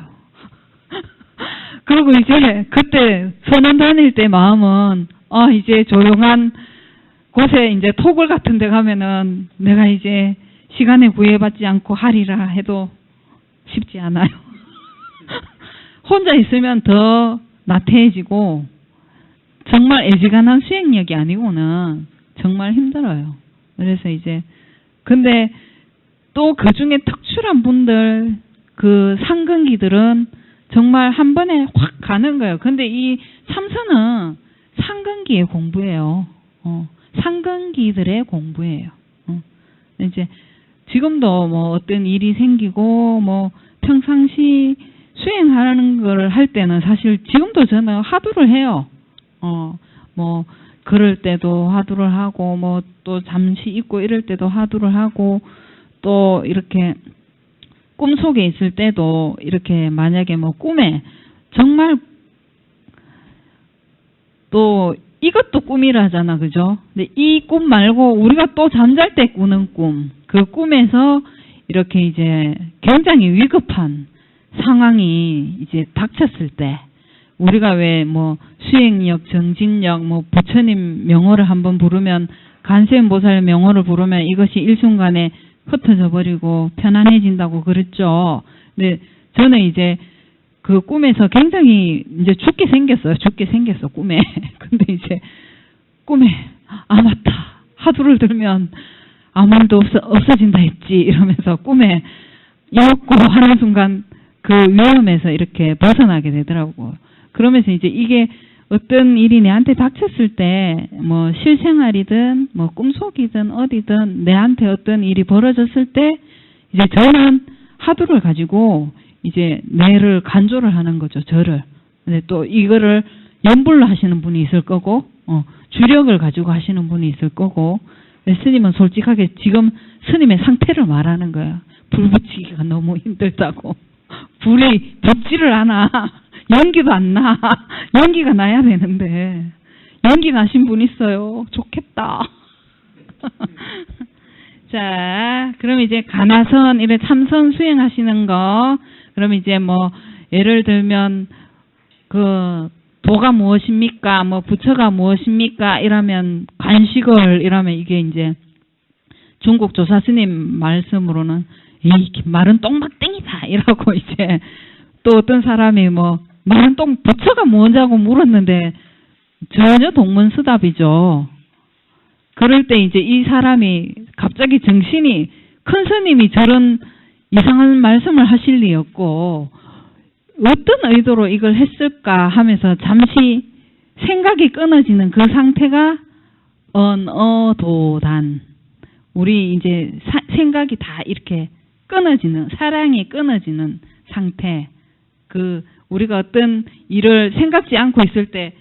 Speaker 1: 그리고 이제 그때 선원 다닐 때 마음은 이제 조용한 곳에 이제 토굴 같은 데 가면은 내가 이제 시간에 구애받지 않고 하리라 해도 쉽지 않아요. 혼자 있으면 더 나태해지고 정말 애지간한 수행력이 아니고는 정말 힘들어요. 그래서 이제 근데 또 그 중에 특출한 분들 그 상근기들은 정말 한 번에 확 가는 거예요. 근데 이 참선은 상근기의 공부예요. 상근기들의 공부예요. 이제 지금도 뭐 어떤 일이 생기고 뭐 평상시 수행하는 걸 할 때는 사실 지금도 저는 화두를 해요. 뭐 그럴 때도 화두를 하고 뭐 또 잠시 있고 이럴 때도 화두를 하고 또 이렇게 꿈속에 있을 때도 이렇게 만약에 뭐 꿈에 정말 또 이것도 꿈이라잖아, 그죠? 근데 이 꿈 말고 우리가 또 잠잘 때 꾸는 꿈, 그 꿈에서 이렇게 이제 굉장히 위급한 상황이 이제 닥쳤을 때 우리가 왜 뭐 수행력, 정진력, 뭐 부처님 명호를 한번 부르면 간세음보살 명호를 부르면 이것이 일순간에 흩어져 버리고 편안해진다고 그랬죠. 근데 저는 이제 그 꿈에서 굉장히 이제 죽게 생겼어 꿈에. 근데 이제 꿈에 맞다 화두를 들면 아무 일도 없어진다 했지 이러면서 꿈에 이었고 하는 순간 그 위험에서 이렇게 벗어나게 되더라고요. 그러면서 이제 이게 어떤 일이 내한테 닥쳤을 때 뭐 실생활이든 뭐 꿈속이든 어디든 내한테 어떤 일이 벌어졌을 때 이제 저는 화두를 가지고 이제 뇌를 간조를 하는 거죠. 저를. 근데 또 이거를 연불로 하시는 분이 있을 거고 주력을 가지고 하시는 분이 있을 거고 스님은 솔직하게 지금 스님의 상태를 말하는 거예요. 불 붙이기가 너무 힘들다고. 불이 붙지를 않아. 연기도 안 나. 연기가 나야 되는데. 연기 나신 분 있어요. 좋겠다. 자, 그럼 이제 가나선, 이래 참선 수행하시는 거, 그럼 이제 뭐, 예를 들면, 도가 무엇입니까? 뭐, 부처가 무엇입니까? 이러면, 관식을, 이러면 이게 이제, 중국 조사 스님 말씀으로는, 이 말은 똥막땡이다. 이러고 이제, 또 어떤 사람이 뭐, 말은 부처가 뭔지하고 물었는데, 전혀 동문서답이죠. 그럴 때 이제 이 사람이 갑자기 정신이, 큰 스님이 저런 이상한 말씀을 하실 리 없고 어떤 의도로 이걸 했을까 하면서 잠시 생각이 끊어지는 그 상태가 언어도단. 우리 이제 생각이 다 이렇게 끊어지는, 사랑이 끊어지는 상태. 우리가 어떤 일을 생각지 않고 있을 때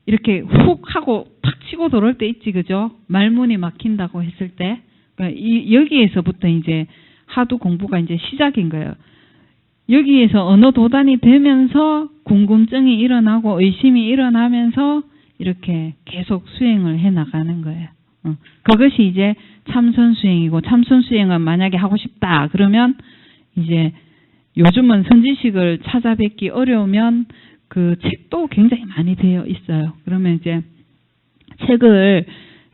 Speaker 1: 이렇게 훅 하고 탁 치고 들어올 때 있지, 그죠? 말문이 막힌다고 했을 때. 그러니까 여기에서부터 이제 하도 공부가 이제 시작인 거예요. 여기에서 언어 도단이 되면서 궁금증이 일어나고 의심이 일어나면서 이렇게 계속 수행을 해 나가는 거예요. 그것이 이제 참선 수행이고, 참선 수행은 만약에 하고 싶다 그러면 이제 요즘은 선지식을 찾아뵙기 어려우면 그 책도 굉장히 많이 되어 있어요. 그러면 이제 책을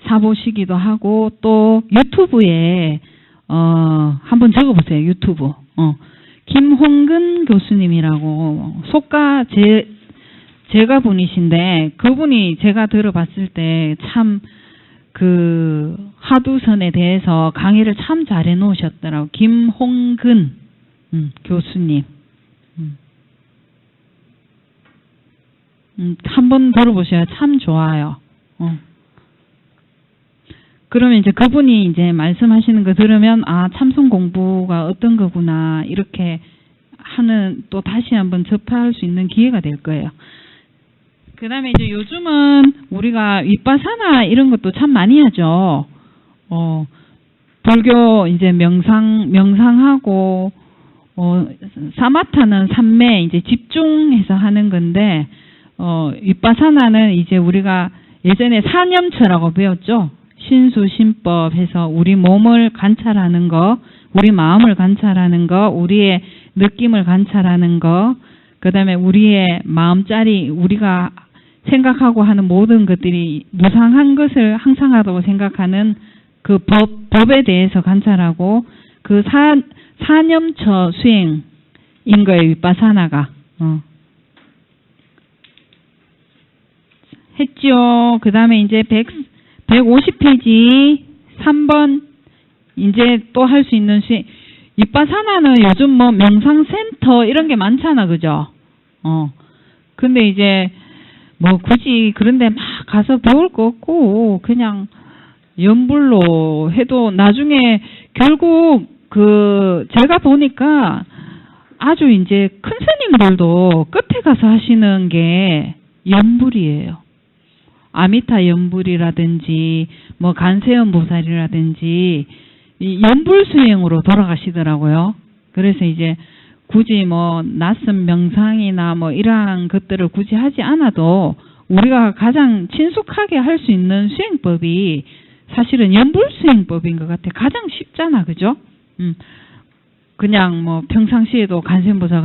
Speaker 1: 사보시기도 하고, 또 유튜브에 한번 적어보세요. 유튜브. 김홍근 교수님이라고 속가 제가 분이신데, 그분이 제가 들어봤을 때 참 하두선에 대해서 강의를 참 잘해 놓으셨더라고요. 김홍근 교수님. 한번 들어보셔야 참 좋아요. 그러면 이제 그분이 이제 말씀하시는 거 들으면, 아, 참선 공부가 어떤 거구나, 이렇게 또 다시 한번 접할 수 있는 기회가 될 거예요. 그 다음에 이제 요즘은 우리가 윗바사나 이런 것도 참 많이 하죠. 불교 이제 명상하고, 사마타는 삼매 이제 집중해서 하는 건데, 윗바사나는 이제 우리가 예전에 사념처라고 배웠죠. 신수신법 해서 우리 몸을 관찰하는 거, 우리 마음을 관찰하는 거, 우리의 느낌을 관찰하는 거, 그 다음에 우리의 마음자리, 우리가 생각하고 하는 모든 것들이 무상한 것을 항상하다고 생각하는 그 법에 대해서 관찰하고, 그 사념처 수행인 거예요, 윗바사나가. 했죠. 그 다음에 이제 150페이지 3번 이제 또 할 수 있는 윗바사나는 요즘 뭐 명상센터 이런 게 많잖아, 그죠? 근데 이제 뭐 굳이 그런데 막 가서 배울 거 없고 그냥 연불로 해도 나중에 결국 제가 보니까 아주 이제 큰 스님들도 끝에 가서 하시는 게 연불이에요. 아미타 연불이라든지 뭐 간세음 보살이라든지 이 연불 수행으로 돌아가시더라고요. 그래서 이제 굳이 뭐 낯선 명상이나 뭐 이러한 것들을 굳이 하지 않아도 우리가 가장 친숙하게 할 수 있는 수행법이 사실은 연불 수행법인 것 같아. 가장 쉽잖아, 그죠? 그냥 뭐 평상시에도 간센보살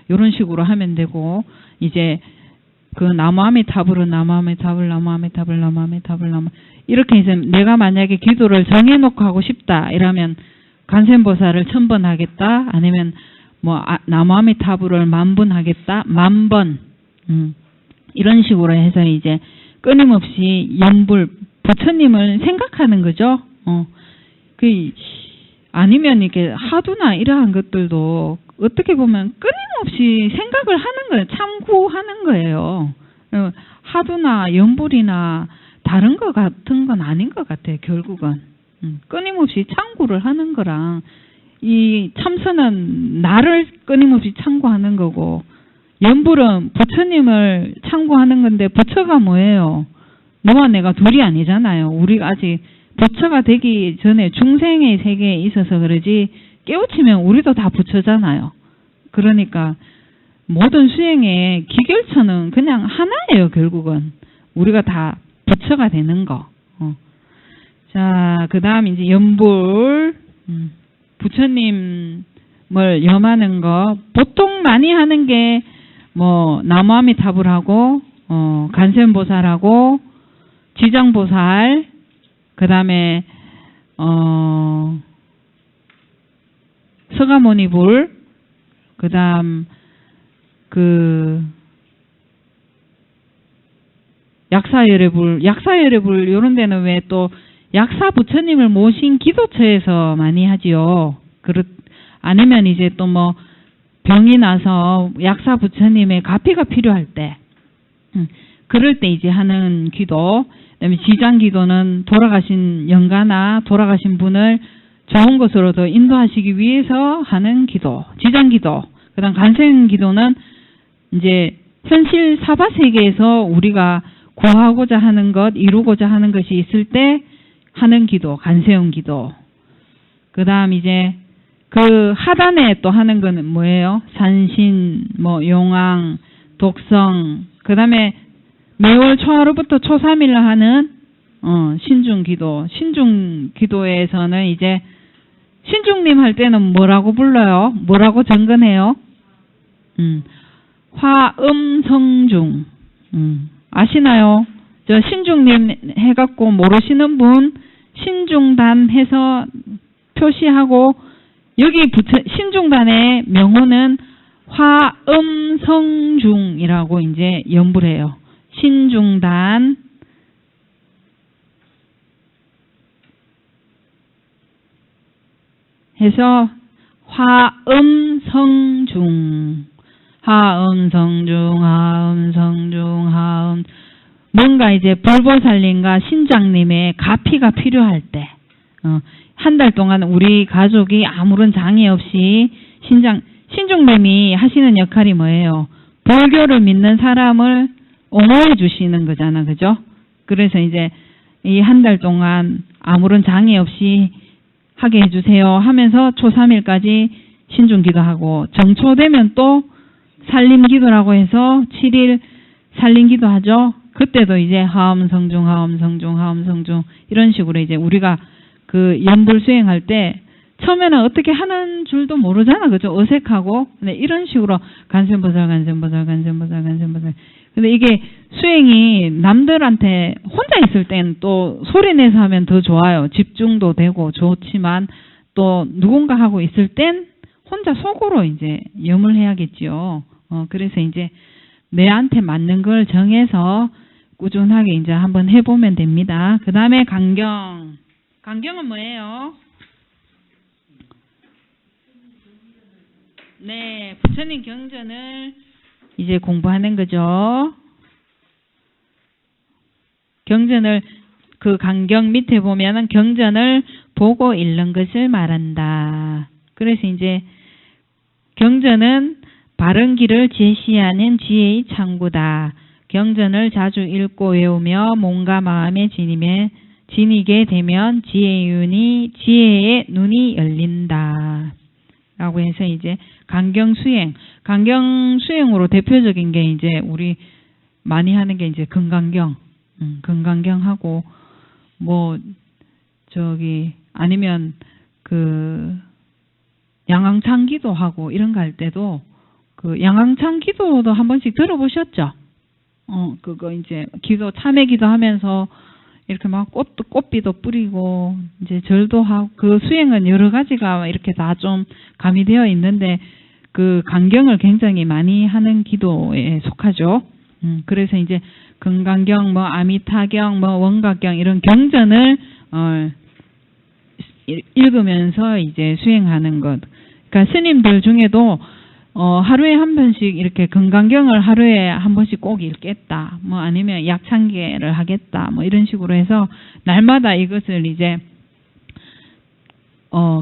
Speaker 1: 이런 식으로 하면 되고, 이제 그 나무아미타불은 나무아미타불 이렇게 해서 내가 만약에 기도를 정해놓고 하고 싶다 이러면 간센보살을 1000번 하겠다, 아니면 뭐 나무아미타불을 10,000번 하겠다, 10,000번 이런 식으로 해서 이제 끊임없이 연불 부처님을 생각하는 거죠. 아니면 이렇게 하두나 이러한 것들도 어떻게 보면 끊임없이 생각을 하는 거예요. 참고하는 거예요. 하두나 연불이나 다른 것 같은 건 아닌 것 같아요. 결국은 끊임없이 참고를 하는 거랑, 이 참선은 나를 끊임없이 참고하는 거고, 연불은 부처님을 참고하는 건데, 부처가 뭐예요? 너와 내가 둘이 아니잖아요. 우리가 아직 부처가 되기 전에 중생의 세계에 있어서 그러지 깨우치면 우리도 다 부처잖아요. 그러니까 모든 수행의 기결처는 그냥 하나예요. 결국은 우리가 다 부처가 되는 거. 자, 그 다음 이제 염불, 부처님을 염하는 거 보통 많이 하는 게 뭐 나무아미타불하고 간센보살하고 지장보살, 그 다음에 서가모니불, 그 다음 약사열애불 이런 데는 왜 또 약사 부처님을 모신 기도처에서 많이 하지요. 아니면 이제 또 뭐 병이 나서 약사 부처님의 가피가 필요할 때, 그럴 때 이제 하는 기도. 그다음에 지장기도는 돌아가신 영가나 돌아가신 분을 좋은 곳으로 더 인도하시기 위해서 하는 기도, 지장기도. 그다음 간생기도는 이제 현실 사바 세계에서 우리가 구하고자 하는 것, 이루고자 하는 것이 있을 때 하는 기도, 간세음 기도. 그 다음 이제 그 하단에 또 하는 거는 뭐예요? 산신, 뭐 용왕, 독성. 그 다음에 매월 초하루부터 초3일 하는 신중기도. 신중기도에서는 이제 신중님 할 때는 뭐라고 불러요? 뭐라고 정근해요? 화음성중. 아시나요? 저 신중님 해갖고 모르시는 분 신중단 해서 표시하고, 여기 신중단의 명호는 화음성중이라고 이제 연불해요. 신중단 해서 화음성중, 화음 뭔가 이제 불보살님과 신장님의 가피가 필요할 때, 한 달 동안 우리 가족이 아무런 장애 없이 신중님이 하시는 역할이 뭐예요? 불교를 믿는 사람을 옹호해 주시는 거잖아, 그죠? 그래서 이제 이 한 달 동안 아무런 장애 없이 하게 해주세요 하면서 초3일까지 신중기도하고, 정초되면 또 살림기도라고 해서 7일 살림기도 하죠. 그때도 이제 하엄성중 이런 식으로 이제 우리가 그 연불 수행할 때 처음에는 어떻게 하는 줄도 모르잖아, 그죠? 어색하고. 근데 이런 식으로 간센보살. 근데 이게 수행이 남들한테 혼자 있을 땐 또 소리 내서 하면 더 좋아요. 집중도 되고 좋지만, 또 누군가 하고 있을 땐 혼자 속으로 이제 염을 해야겠지요. 그래서 이제 내한테 맞는 걸 정해서 꾸준하게 이제 한번 해보면 됩니다. 그 다음에 강경. 강경은 뭐예요? 네, 부처님 경전을 이제 공부하는 거죠. 경전을, 그 강경 밑에 보면은 경전을 보고 읽는 것을 말한다. 그래서 이제 경전은 바른 길을 제시하는 지혜의 창구다. 경전을 자주 읽고 외우며 몸과 마음에 지니게 되면 지혜의 눈이 열린다. 라고 해서 이제 강경 수행으로 대표적인 게 이제 우리 많이 하는 게 이제 금강경, 금강경하고 뭐 아니면 그 양왕창기도 하고 이런 거 할 때도 그 양왕창기도도 한 번씩 들어보셨죠? 그거 이제 참회기도 하면서 이렇게 막 꽃비도 뿌리고 이제 절도 하고, 그 수행은 여러 가지가 이렇게 다 좀 가미되어 있는데 그 강경을 굉장히 많이 하는 기도에 속하죠. 그래서 이제 금강경, 뭐 아미타경, 뭐 원각경 이런 경전을 읽으면서 이제 수행하는 것. 그러니까 스님들 중에도 하루에 한 번씩 이렇게 금강경을 하루에 한 번씩 꼭 읽겠다. 뭐 아니면 약창계를 하겠다. 뭐 이런 식으로 해서 날마다 이것을 이제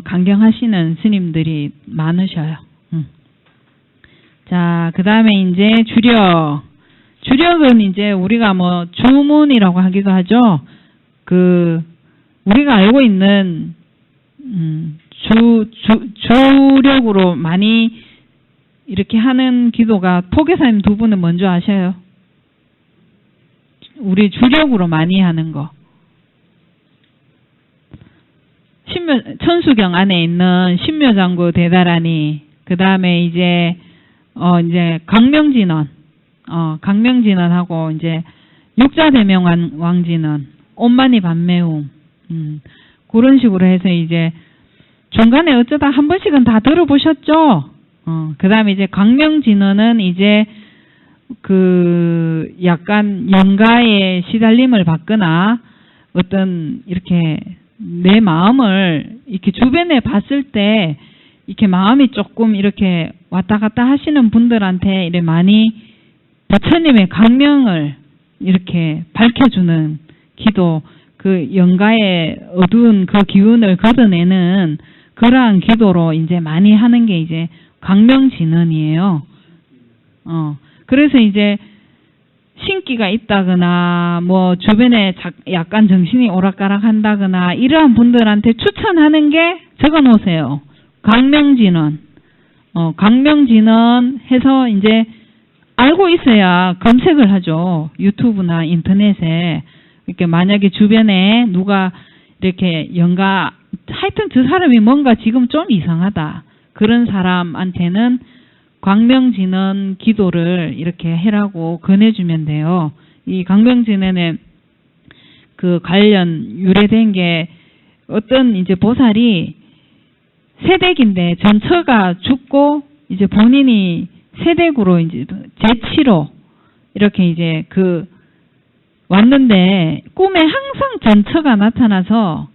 Speaker 1: 강경하시는 스님들이 많으셔요. 자, 그 다음에 이제 주력은 이제 우리가 뭐 주문이라고 하기도 하죠. 우리가 알고 있는 주력으로 많이 이렇게 하는 기도가 포교사님 두 분은 뭔지 아셔요? 우리 주력으로 많이 하는 거. 천수경 안에 있는 신묘장구 대다라니, 그 다음에 이제 강명진언하고 이제 육자대명 왕진언, 온만이 반매움, 그런 식으로 해서 이제 중간에 어쩌다 한 번씩은 다 들어보셨죠? 그 다음에 이제 강명진언은 이제 그 약간 영가에 시달림을 받거나 어떤 이렇게 내 마음을 이렇게 주변에 봤을 때 이렇게 마음이 조금 이렇게 왔다 갔다 하시는 분들한테 이렇게 많이 부처님의 강명을 이렇게 밝혀주는 기도, 그 영가의 어두운 그 기운을 걷어내는 그러한 기도로 이제 많이 하는 게 이제 강명진언이에요. 그래서 이제 신기가 있다거나 뭐 주변에 약간 정신이 오락가락 한다거나 이러한 분들한테 추천하는 게 적어 놓으세요. 강명진언. 강명진언 해서 이제 알고 있어야 검색을 하죠. 유튜브나 인터넷에. 이렇게 만약에 주변에 누가 이렇게 영가, 하여튼 저 사람이 뭔가 지금 좀 이상하다. 그런 사람한테는 강명진언 기도를 이렇게 해라고 권해주면 돼요. 이 강명진언에 그 관련 유래된 게 어떤 이제 보살이 세댁인데 전처가 죽고 이제 본인이 세댁으로 이제 제치로 이렇게 이제 그 왔는데 꿈에 항상 전처가 나타나서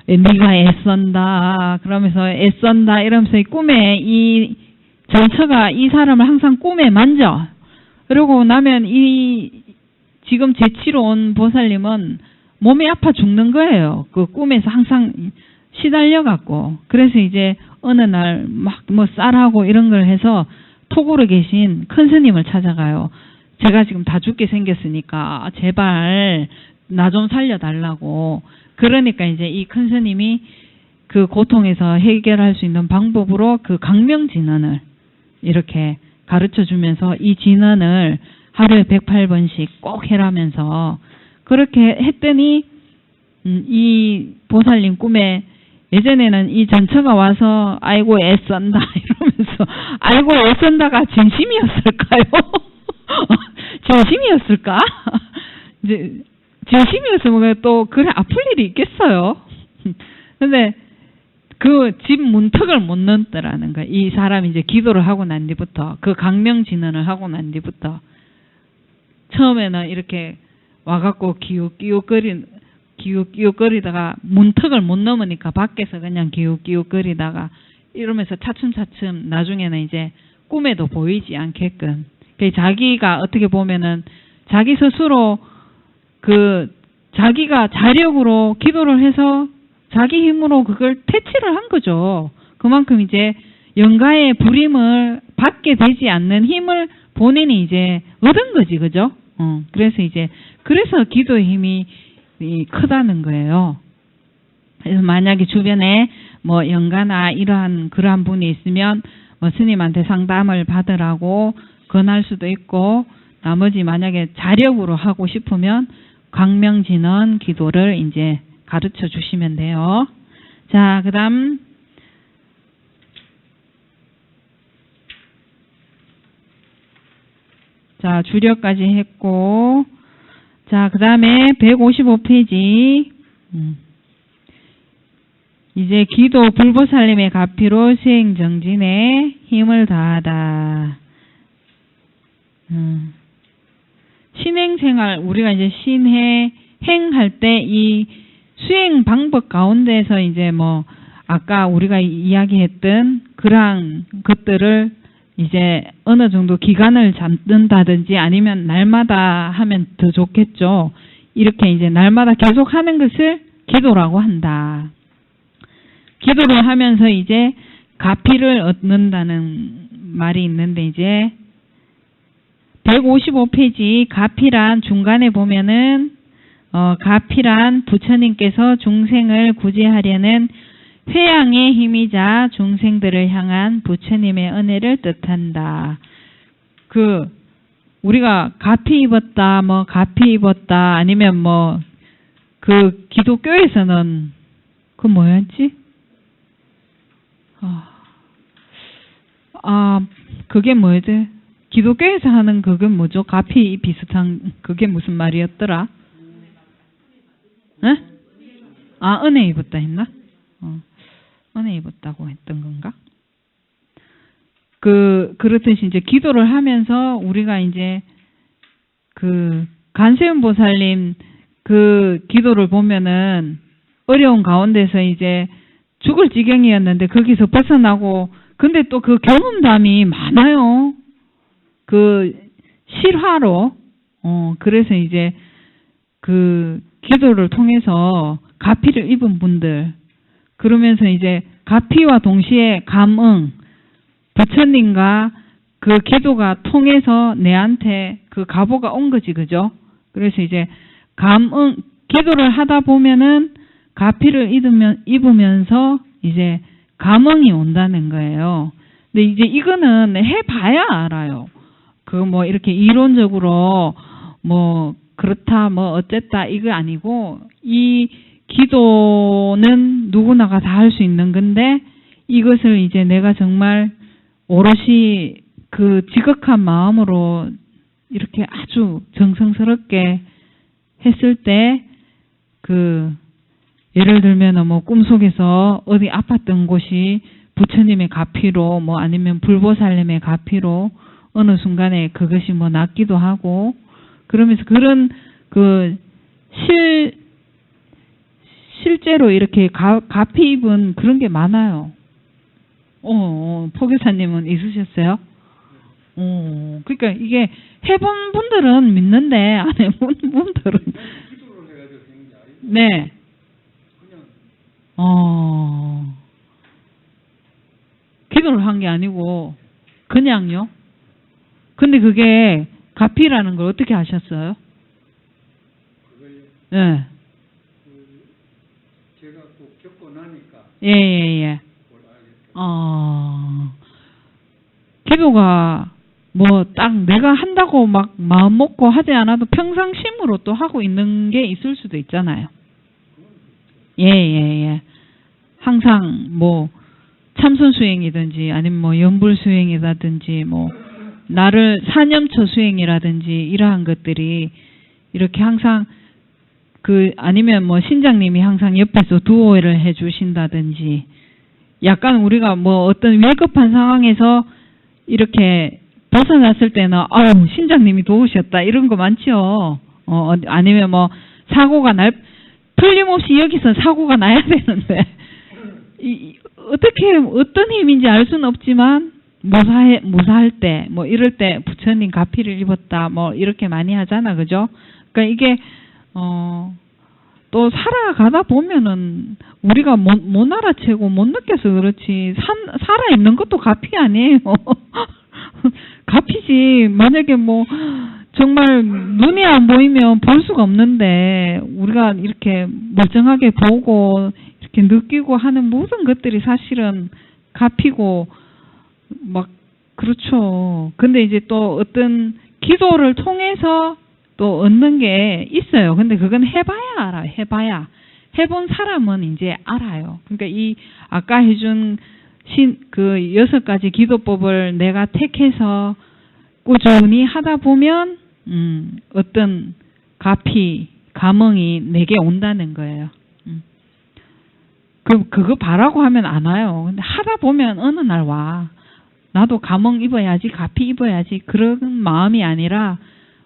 Speaker 1: 네가 애쓴다 그러면서 애쓴다 이러면서 이 꿈에 이 전처가 이 사람을 항상 꿈에 만져. 그러고 나면 이 지금 제치로 온 보살님은 몸이 아파 죽는 거예요. 그 꿈에서 항상 시달려갖고. 그래서 이제 어느 날 막 뭐 쌀하고 이런 걸 해서 토고로 계신 큰 스님을 찾아가요. 제가 지금 다 죽게 생겼으니까 제발 나 좀 살려달라고. 그러니까 이제 이 큰 스님이 그 고통에서 해결할 수 있는 방법으로 그 강명진언을 이렇게 가르쳐 주면서 이 진언을 하루에 108번씩 꼭 해라면서 그렇게 했더니 이 보살님 꿈에 예전에는 이 전처가 와서 아이고 애쓴다 이러면서 아이고 애쓴다가 진심이었을까요? 진심이었을까? 이제 진심이었으면 또 그래 아플 일이 있겠어요. 근데 그 집 문턱을 못 넘더라는 거야. 이 사람이 이제 기도를 하고 난 뒤부터, 그 강명진언을 하고 난 뒤부터, 처음에는 이렇게 와갖고 기웃기웃거리다가 문턱을 못 넘으니까 밖에서 그냥 기웃기웃거리다가 이러면서 차츰차츰 나중에는 이제 꿈에도 보이지 않게끔. 자기가 어떻게 보면은 자기 스스로 그 자기가 자력으로 기도를 해서 자기 힘으로 그걸 퇴치를 한 거죠. 그만큼 이제 영가의 부림을 받게 되지 않는 힘을 본인이 이제 얻은 거지, 그죠? 그래서 기도의 힘이 크다는 거예요. 그래서 만약에 주변에 뭐 영가나 그러한 분이 있으면 뭐 스님한테 상담을 받으라고 권할 수도 있고, 나머지 만약에 자력으로 하고 싶으면 강명진언 기도를 이제 가르쳐 주시면 돼요. 자, 그 다음. 자, 주력까지 했고. 자, 그 다음에 155페이지. 이제 기도 불보살님의 가피로 수행정진에 힘을 다하다. 신행생활, 우리가 이제 행할 때 이 수행 방법 가운데서 이제 뭐 아까 우리가 이야기했던 그러한 것들을 이제 어느 정도 기간을 잡는다든지 아니면 날마다 하면 더 좋겠죠. 이렇게 이제 날마다 계속 하는 것을 기도라고 한다. 기도를 하면서 이제 가피를 얻는다는 말이 있는데, 이제 155페이지 가피란 중간에 보면은 가피란 부처님께서 중생을 구제하려는
Speaker 2: 회양의 힘이자 중생들을 향한 부처님의 은혜를 뜻한다. 우리가 가피 입었다, 뭐 가피 입었다, 아니면 뭐 기독교에서는 뭐였지? 그게 뭐지? 기독교에서 하는 그게 뭐죠? 가피 비슷한 그게 무슨 말이었더라? 네? 은혜 입었다 했나? 은혜 입었다고 했던 건가? 그렇듯이 이제 기도를 하면서 우리가 이제 간세음 보살님 기도를 보면은 어려운 가운데서 이제 죽을 지경이었는데 거기서 벗어나고, 근데 또 경험담이 많아요. 실화로. 그래서 이제 기도를 통해서 가피를 입은 분들, 그러면서 이제 가피와 동시에 감응, 부처님과 기도가 통해서 내한테 가보가 온 거지, 그죠? 그래서 이제 기도를 하다 보면은 가피를 입으면서 이제 감응이 온다는 거예요. 근데 이제 이거는 해봐야 알아요. 뭐 이렇게 이론적으로 뭐 그렇다, 뭐 어쨌다 이거 아니고, 이 기도는 누구나가 다 할 수 있는 건데, 이것을 이제 내가 정말 오롯이 지극한 마음으로 이렇게 아주 정성스럽게 했을 때, 예를 들면 뭐 꿈속에서 어디 아팠던 곳이 부처님의 가피로, 뭐 아니면 불보살님의 가피로 어느 순간에 그것이 뭐 낫기도 하고, 그러면서 그런 실제로 이렇게 가피 입은 그런 게 많아요. 포교사님은 있으셨어요? 그러니까 이게 해본 분들은 믿는데 안 해본 분들은 네. 기도를 한 게 아니고 그냥요. 근데 그게 가피라는 걸 어떻게 아셨어요? 네.
Speaker 3: 제가 꼭 겪고 나니까.
Speaker 2: 예. 기도가 뭐 딱 내가 한다고 막 마음 먹고 하지 않아도 평상심으로 또 하고 있는 게 있을 수도 있잖아요. 예. 항상 뭐 참선 수행이든지 아니면 뭐 연불 수행이라든지 뭐 나를 사념처 수행이라든지 이러한 것들이 이렇게 항상 아니면 뭐 신장님이 항상 옆에서 두어를 해 주신다든지, 약간 우리가 뭐 어떤 위급한 상황에서 이렇게 벗어났을 때는 신장님이 도우셨다 이런 거 많죠. 아니면 뭐 사고가 틀림없이 여기서 사고가 나야 되는데 어떻게 어떤 힘인지 알 수는 없지만 무사할 때 뭐 이럴 때 부처님 가피를 입었다 뭐 이렇게 많이 하잖아, 그죠? 그러니까 이게 또 살아가다 보면은 우리가 못 알아채고 못 느껴서 그렇지, 살아 있는 것도 가피 아니에요. 가피지. 만약에 뭐 정말 눈이 안 보이면 볼 수가 없는데 우리가 이렇게 멀쩡하게 보고 이렇게 느끼고 하는 모든 것들이 사실은 가피고 막 그렇죠. 근데 이제 또 어떤 기도를 통해서 또 얻는 게 있어요. 근데 그건 해봐야 알아요. 해본 사람은 이제 알아요. 그러니까 이 아까 해준 6가지 기도법을 내가 택해서 꾸준히 하다 보면 어떤 감흥이 내게 온다는 거예요. 그거 바라고 하면 안 와요. 근데 하다 보면 어느 날 와. 나도 감흥 입어야지, 가피 입어야지 그런 마음이 아니라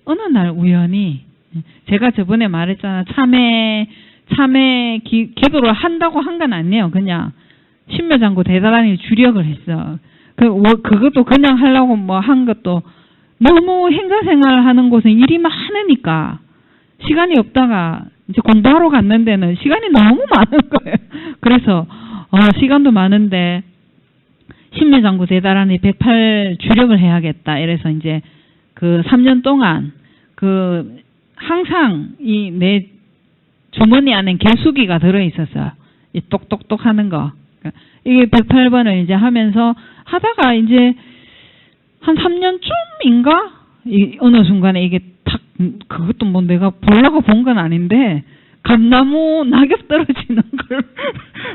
Speaker 2: 어느 날 우연히, 제가 저번에 말했잖아. 참회 기도를 한다고 한 건 아니에요. 그냥 신묘장구 대단히 주력을 했어. 그것도 그냥 하려고 뭐 한 것도 너무 행사생활 하는 곳은 일이 많으니까 시간이 없다가 이제 공부하러 갔는 데는 시간이 너무 많은 거예요. 그래서 시간도 많은데 신묘장구 대단히 108 주력을 해야겠다. 이래서 이제 3년 동안 항상 내 주머니 안에 개수기가 들어 있었어요. 이 똑똑똑 하는 거. 이게 108번을 이제 하면서 하다가 이제 한 3년쯤인가? 어느 순간에 이게 탁, 그것도 뭐 내가 보려고 본 건 아닌데, 감나무 낙엽 떨어지는 걸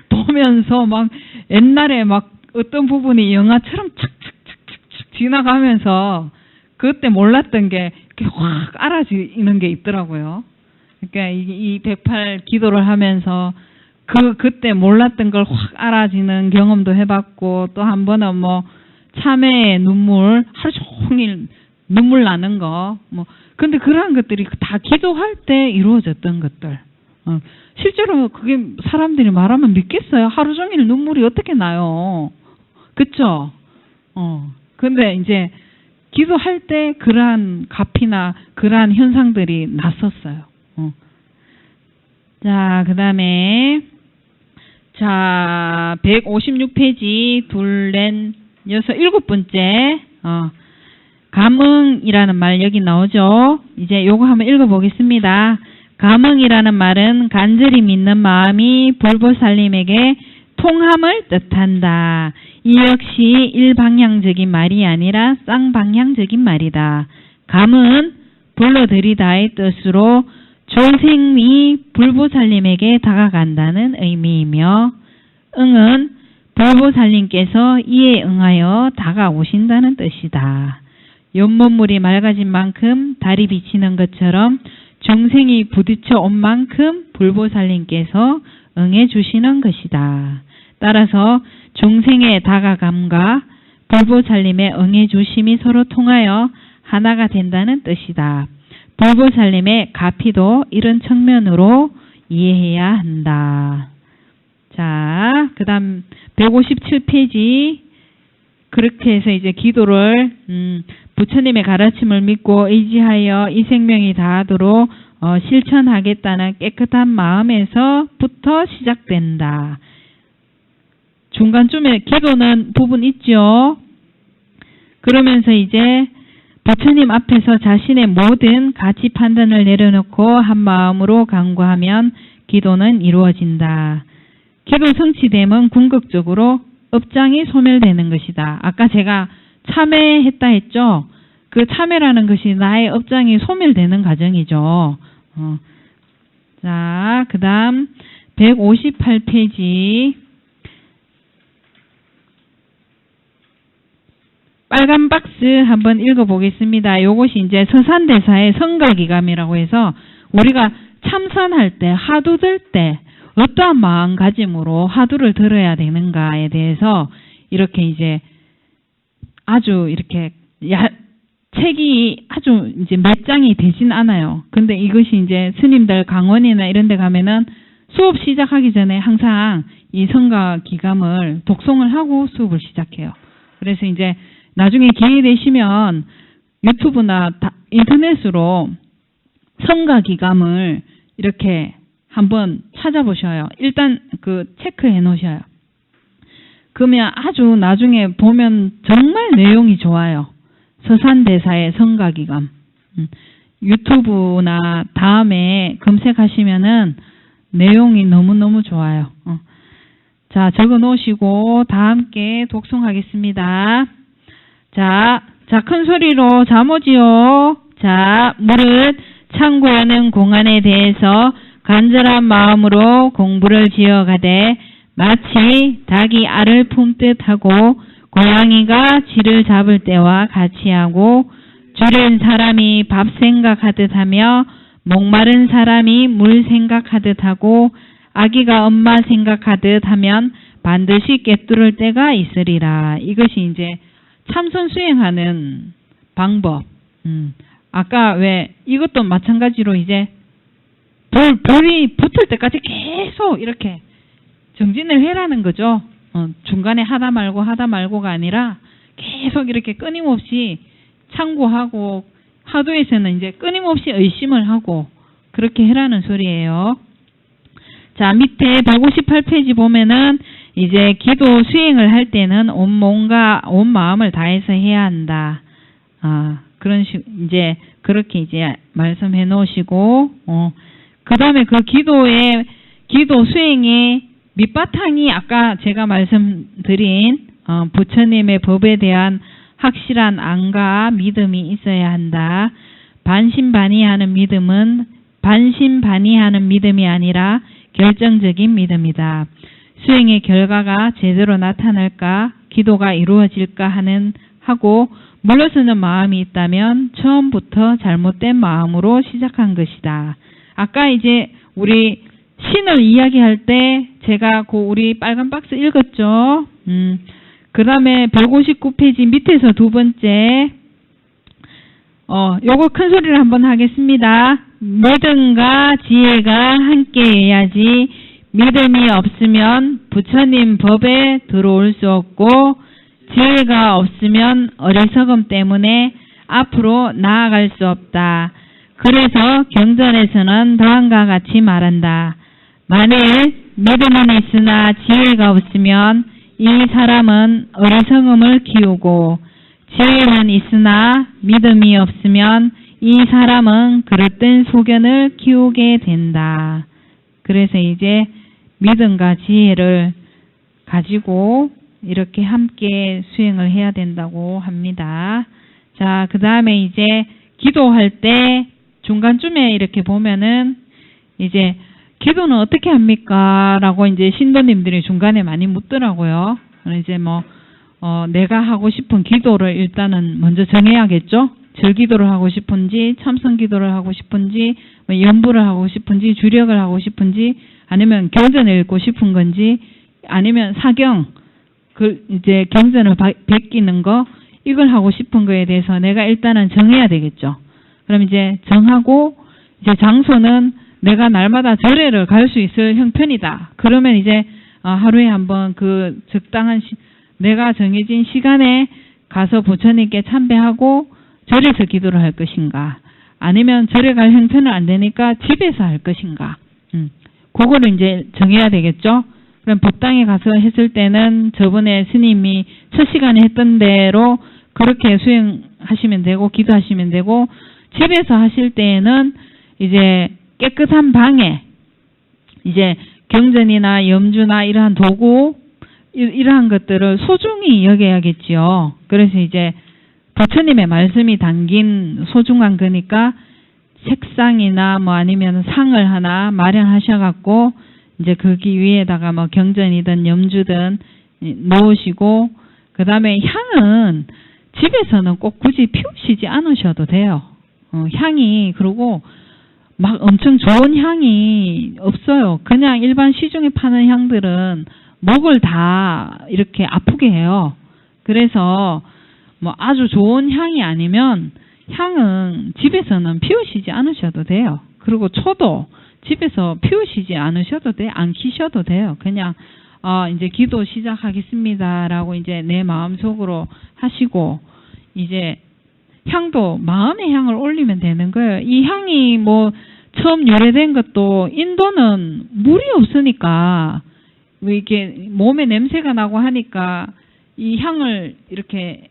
Speaker 2: 보면서 막 옛날에 막 어떤 부분이 영화처럼 착착착착 지나가면서 그때 몰랐던 게 이렇게 확 알아지는 게 있더라고요. 그러니까 이 108 기도를 하면서 그때 몰랐던 걸 확 알아지는 경험도 해봤고, 또 한 번은 뭐 참회의 눈물, 하루 종일 눈물 나는 거, 뭐 근데 그러한 것들이 다 기도할 때 이루어졌던 것들. 실제로 그게 사람들이 말하면 믿겠어요? 하루 종일 눈물이 어떻게 나요? 그쵸? 근데 이제 기도할 때 그러한 값이나 그러한 현상들이 났었어요. 자, 그 다음에, 자, 156페이지, 둘, 넷, 여섯, 일곱 번째, 감응이라는 말 여기 나오죠? 이제 요거 한번 읽어보겠습니다. 감응이라는 말은 간절히 믿는 마음이 불보살님에게 통함을 뜻한다. 이 역시 일방향적인 말이 아니라 쌍방향적인 말이다. 감은 불러들이다의 뜻으로 조생이 불보살님에게 다가간다는 의미이며, 응은 불보살님께서 이에 응하여 다가오신다는 뜻이다. 연못물이 맑아진 만큼 달이 비치는 것처럼 중생이 부딪혀 온 만큼 불보살님께서 응해 주시는 것이다. 따라서 중생의 다가감과 불보살님의 응해 주심이 서로 통하여 하나가 된다는 뜻이다. 불보살님의 가피도 이런 측면으로 이해해야 한다. 자, 그 다음 157페이지. 그렇게 해서 이제 기도를 부처님의 가르침을 믿고 의지하여 이 생명이 다하도록 실천하겠다는 깨끗한 마음에서부터 시작된다. 중간쯤에 기도는 부분 있죠. 그러면서 이제 부처님 앞에서 자신의 모든 가치 판단을 내려놓고 한 마음으로 간구하면 기도는 이루어진다. 기도 성취됨은 궁극적으로 업장이 소멸되는 것이다. 아까 제가 참회했다 했죠? 그 참회라는 것이 나의 업장이 소멸되는 과정이죠. 자, 그 다음 158페이지. 빨간 박스 한번 읽어보겠습니다. 요것이 이제 서산대사의 성가기감이라고 해서 우리가 참선할 때, 하두 들 때 어떠한 마음가짐으로 하두를 들어야 되는가에 대해서 이렇게 이제 아주 이렇게 책이 아주 이제 몇 장이 되진 않아요. 근데 이것이 이제 스님들 강원이나 이런 데 가면은 수업 시작하기 전에 항상 이 성가기감을 독송을 하고 수업을 시작해요. 그래서 이제 나중에 기회 되시면 유튜브나 인터넷으로 성가기감을 이렇게 한번 찾아보셔요. 일단 그 체크해 놓으셔요. 그러면 아주 나중에 보면 정말 내용이 좋아요. 서산대사의 성가기감. 유튜브나 다음에 검색하시면은 내용이 너무너무 좋아요. 자, 적어 놓으시고 다 함께 독송하겠습니다. 자, 큰 소리로 잠오지요. 자, 무릇 창고하는 공안에 대해서 간절한 마음으로 공부를 지어가되 마치 닭이 알을 품듯 하고 고양이가 쥐를 잡을 때와 같이 하고 줄은 사람이 밥 생각하듯 하며 목마른 사람이 물 생각하듯 하고 아기가 엄마 생각하듯 하면 반드시 꿰뚫을 때가 있으리라. 이것이 이제 참선 수행하는 방법. 아까 왜 이것도 마찬가지로 이제 불이 붙을 때까지 계속 이렇게 정진을 해라는 거죠. 중간에 하다 말고가 아니라 계속 이렇게 끊임없이 참고하고 하도에서는 이제 끊임없이 의심을 하고 그렇게 해라는 소리예요. 자, 밑에 158페이지 보면은 이제 기도 수행을 할 때는 온 몸과 온 마음을 다해서 해야 한다. 그런 식 이제 그렇게 이제 말씀해 놓으시고 그 다음에 그 기도 수행의 밑바탕이 아까 제가 말씀드린 부처님의 법에 대한 확실한 안과 믿음이 있어야 한다. 반신반의하는 믿음은 반신반의하는 믿음이 아니라 결정적인 믿음이다. 수행의 결과가 제대로 나타날까, 기도가 이루어질까 하고 물러서는 마음이 있다면 처음부터 잘못된 마음으로 시작한 것이다. 아까 이제 우리 신을 이야기할 때 제가 우리 빨간 박스 읽었죠. 그 다음에 159페이지 밑에서 두 번째 요거 큰 소리를 한번 하겠습니다. 믿음과 지혜가 함께해야지 믿음이 없으면 부처님 법에 들어올 수 없고 지혜가 없으면 어리석음 때문에 앞으로 나아갈 수 없다. 그래서 경전에서는 다음과 같이 말한다. 만일 믿음은 있으나 지혜가 없으면 이 사람은 어리석음을 키우고 지혜는 있으나 믿음이 없으면 이 사람은 그릇된 소견을 키우게 된다. 그래서 이제 믿음과 지혜를 가지고 이렇게 함께 수행을 해야 된다고 합니다. 자, 그 다음에 이제 기도할 때 중간쯤에 이렇게 보면은 이제 기도는 어떻게 합니까? 라고 이제 신도님들이 중간에 많이 묻더라고요. 이제 내가 하고 싶은 기도를 일단은 먼저 정해야겠죠? 절기도를 하고 싶은지, 참선기도를 하고 싶은지, 연부를 하고 싶은지, 주력을 하고 싶은지, 아니면 경전을 읽고 싶은 건지, 아니면 사경, 이제 경전을 베끼는 거, 이걸 하고 싶은 거에 대해서 내가 일단은 정해야 되겠죠. 그럼 이제 정하고, 이제 장소는 내가 날마다 절에를 갈 수 있을 형편이다. 그러면 이제 하루에 한번 그 적당한 내가 정해진 시간에 가서 부처님께 참배하고 절에서 기도를 할 것인가, 아니면 절에 갈 형편은 안 되니까 집에서 할 것인가, 그거를 이제 정해야 되겠죠. 그럼 법당에 가서 했을 때는 저번에 스님이 첫 시간에 했던 대로 그렇게 수행하시면 되고 기도하시면 되고, 집에서 하실 때에는 이제 깨끗한 방에 이제 경전이나 염주나 이러한 도구, 이러한 것들을 소중히 여겨야겠지요. 그래서 이제 부처님의 말씀이 담긴 소중한 거니까 책상이나 아니면 상을 하나 마련하셔갖고 이제 거기 위에다가 경전이든 염주든 놓으시고, 그 다음에 향은 집에서는 꼭 굳이 피우시지 않으셔도 돼요. 향이 그리고 막 엄청 좋은 향이 없어요. 그냥 일반 시중에 파는 향들은 목을 다 이렇게 아프게 해요. 그래서 아주 좋은 향이 아니면 향은 집에서는 피우시지 않으셔도 돼요. 그리고 초도 집에서 피우시지 않으셔도 돼요. 안 키셔도 돼요. 그냥 이제 기도 시작하겠습니다라고 이제 내 마음속으로 하시고, 이제 향도 마음의 향을 올리면 되는 거예요. 이 향이 처음 유래된 것도 인도는 물이 없으니까 이렇게 몸에 냄새가 나고 하니까 이 향을 이렇게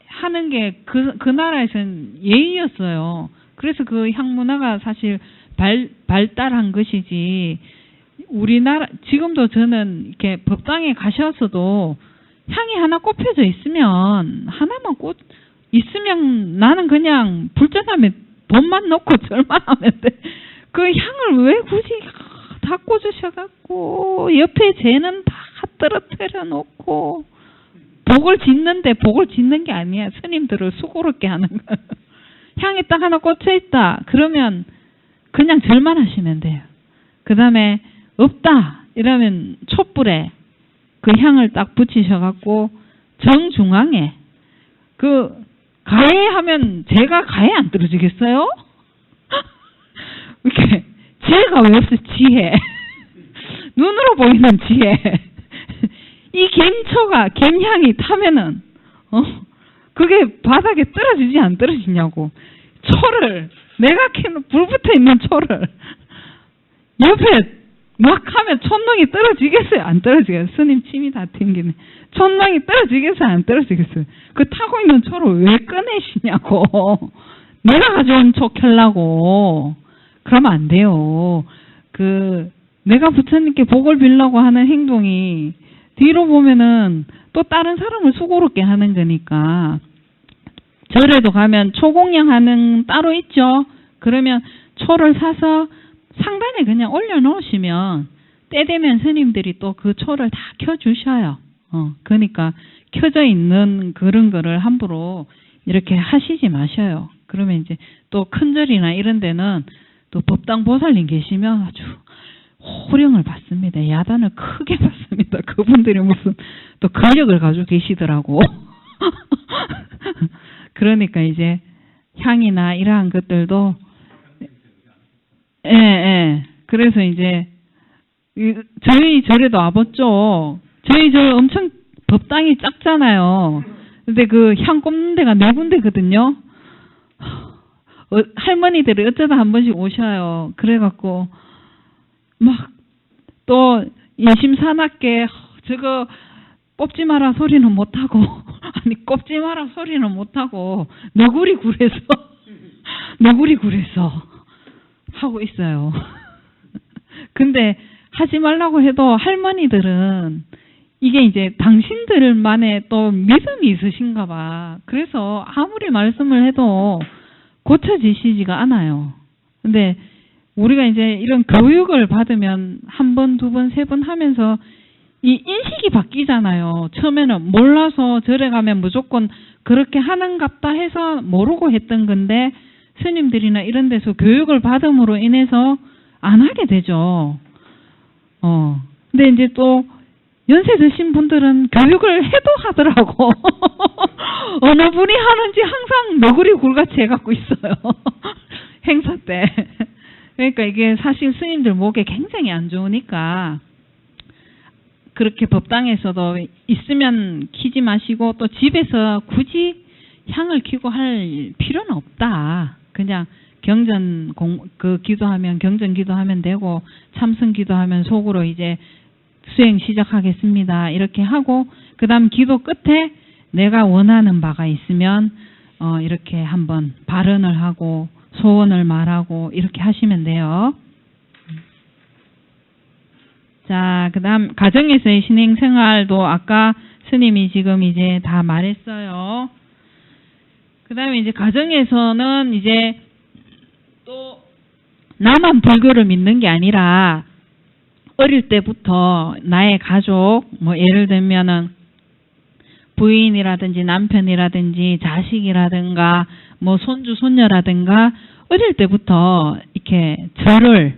Speaker 2: 하는 게 그 나라에서는 예의였어요. 그래서 그 향 문화가 사실 발달한 것이지, 우리나라 지금도 저는 이렇게 법당에 가셔서도 향이 하나 꼽혀져 있으면 하나만 있으면 나는 그냥 불전하면 돈만 넣고 절만 하면 돼. 그 향을 왜 굳이 다 꽂으셔갖고 옆에 쟤는 다 떨어뜨려 놓고 복을 짓는데 복을 짓는 게 아니야. 스님들을 수고롭게 하는 거. 향이 딱 하나 꽂혀 있다. 그러면 그냥 절만 하시면 돼요. 그 다음에 없다 이러면 촛불에 그 향을 딱 붙이셔갖고 정중앙에 가해 하면 제가 가해 안 떨어지겠어요? 이렇게 지혜가 왜 없어? 지혜. 눈으로 보이는 지혜. 이 갬향이 타면은 그게 바닥에 떨어지지 안 떨어지냐고. 초를 내가 켜는 불 붙어 있는 초를 옆에 막 하면 촛농이 떨어지겠어요? 안 떨어지겠어요? 스님 침이 다 튕기네. 촛농이 떨어지겠어요? 안 떨어지겠어요? 그 타고 있는 초를 왜 꺼내시냐고. 내가 가져온 초 켜려고. 그러면 안 돼요. 내가 부처님께 복을 빌려고 하는 행동이 뒤로 보면은 또 다른 사람을 수고롭게 하는 거니까. 절에도 가면 초공양하는 따로 있죠. 그러면 초를 사서 상단에 그냥 올려놓으시면 때 되면 스님들이 또 그 초를 다 켜주셔요. 그러니까 켜져 있는 그런 거를 함부로 이렇게 하시지 마셔요. 그러면 이제 또 큰 절이나 이런 데는 또 법당 보살님 계시면 아주 호령을 받습니다. 야단을 크게 받습니다. 그분들이 무슨 또 권력을 가지고 계시더라고. 그러니까 이제 향이나 이러한 것들도 예. 그래서 이제 저희 절에도 와봤죠. 저희 절 엄청 법당이 작잖아요. 근데 그 향 꼽는 데가 네 군데거든요. 할머니들이 어쩌다 한 번씩 오셔요. 그래갖고 막 또 예심사납게 저거 뽑지 마라 소리는 못하고 아니 꼽지 마라 소리는 못하고 너구리 굴에서 하고 있어요. 근데 하지 말라고 해도 할머니들은 이게 이제 당신들만의 또 믿음이 있으신가 봐. 그래서 아무리 말씀을 해도 고쳐지시지가 않아요. 근데 우리가 이제 이런 교육을 받으면 한 번, 두 번, 세 번 하면서 이 인식이 바뀌잖아요. 처음에는 몰라서 절에 가면 무조건 그렇게 하는갑다 해서 모르고 했던 건데 스님들이나 이런 데서 교육을 받음으로 인해서 안 하게 되죠. 근데 이제 또 연세 드신 분들은 교육을 해도 하더라고. 어느 분이 하는지 항상 너구리 굴같이 해갖고 있어요. 행사 때. 그러니까 이게 사실 스님들 목에 굉장히 안 좋으니까 그렇게 법당에서도 있으면 켜지 마시고 또 집에서 굳이 향을 켜고 할 필요는 없다. 그냥 경전 기도하면 경전 기도하면 되고 참선 기도하면 속으로 이제 수행 시작하겠습니다. 이렇게 하고 그다음 기도 끝에 내가 원하는 바가 있으면 이렇게 한번 발언을 하고 소원을 말하고 이렇게 하시면 돼요. 자, 그다음 가정에서의 신행생활도 아까 스님이 지금 이제 다 말했어요. 그다음에 이제 가정에서는 이제 또 나만 불교를 믿는 게 아니라 어릴 때부터 나의 가족, 뭐 예를 들면은 부인이라든지 남편이라든지 자식이라든가 뭐 손주 손녀라든가 어릴 때부터 이렇게 저를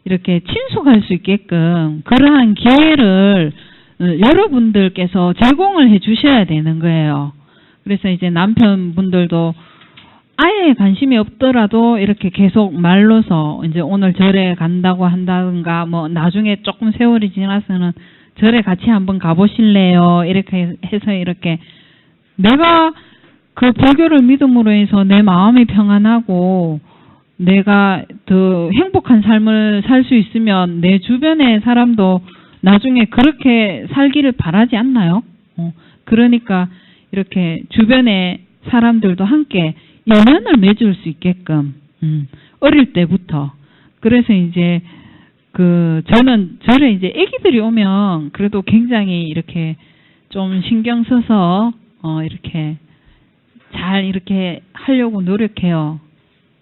Speaker 2: 이렇게 친숙할 수 있게끔 그러한 기회를 여러분들께서 제공을 해 주셔야 되는 거예요. 그래서 이제 남편분들도 아예 관심이 없더라도 이렇게 계속 말로서 이제 오늘 절에 간다고 한다든가 뭐 나중에 조금 세월이 지나서는 절에 같이 한번 가보실래요? 이렇게 해서 이렇게 내가 그 불교를 믿음으로 해서 내 마음이 평안하고 내가 더 행복한 삶을 살 수 있으면 내 주변의 사람도 나중에 그렇게 살기를 바라지 않나요? 그러니까 이렇게 주변의 사람들도 함께 연연을 맺을 수 있게끔 어릴 때부터 그래서 이제 저는 절에 이제 아기들이 오면 그래도 굉장히 이렇게 좀 신경 써서 이렇게 잘 이렇게 하려고 노력해요.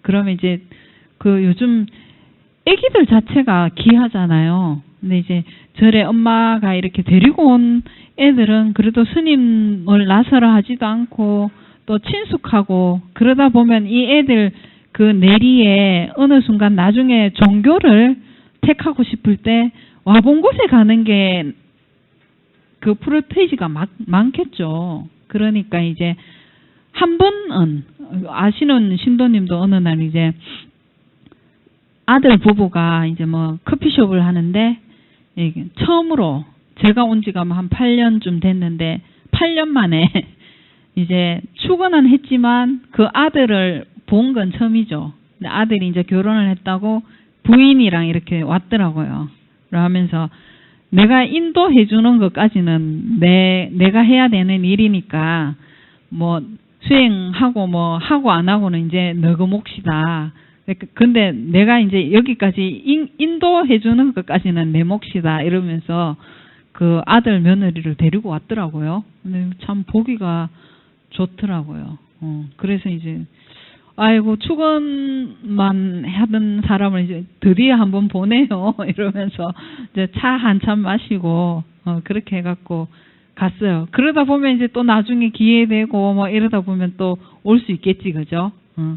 Speaker 2: 그러면 이제 요즘 아기들 자체가 귀하잖아요. 근데 이제 절에 엄마가 이렇게 데리고 온 애들은 그래도 스님을 나서라 하지도 않고 또 친숙하고 그러다 보면 이 애들 그 내리에 어느 순간 나중에 종교를 택하고 싶을 때 와본 곳에 가는 게 그 프로테이지가 많겠죠. 그러니까 이제 한 번은 아시는 신도님도 어느 날 이제 아들 부부가 이제 뭐 커피숍을 하는데 처음으로 제가 온 지가 한 8년쯤 됐는데 8년 만에 이제 출근은 했지만 그 아들을 본 건 처음이죠. 근데 아들이 이제 결혼을 했다고 부인이랑 이렇게 왔더라고요. 그러면서 내가 인도해 주는 것까지는 내가 해야 되는 일이니까 뭐 수행하고 뭐 하고 안 하고는 이제 너그 몫이다. 근데 내가 이제 여기까지 인도해주는 것까지는 내 몫이다 이러면서 그 아들 며느리를 데리고 왔더라고요. 근데 참 보기가 좋더라고요. 그래서 이제 아이고 출근만 하던 사람을 이제 드디어 한번 보내요 이러면서 이제 차 한참 마시고 그렇게 해갖고 갔어요. 그러다 보면 이제 또 나중에 기회되고 뭐 이러다 보면 또 올 수 있겠지, 그죠?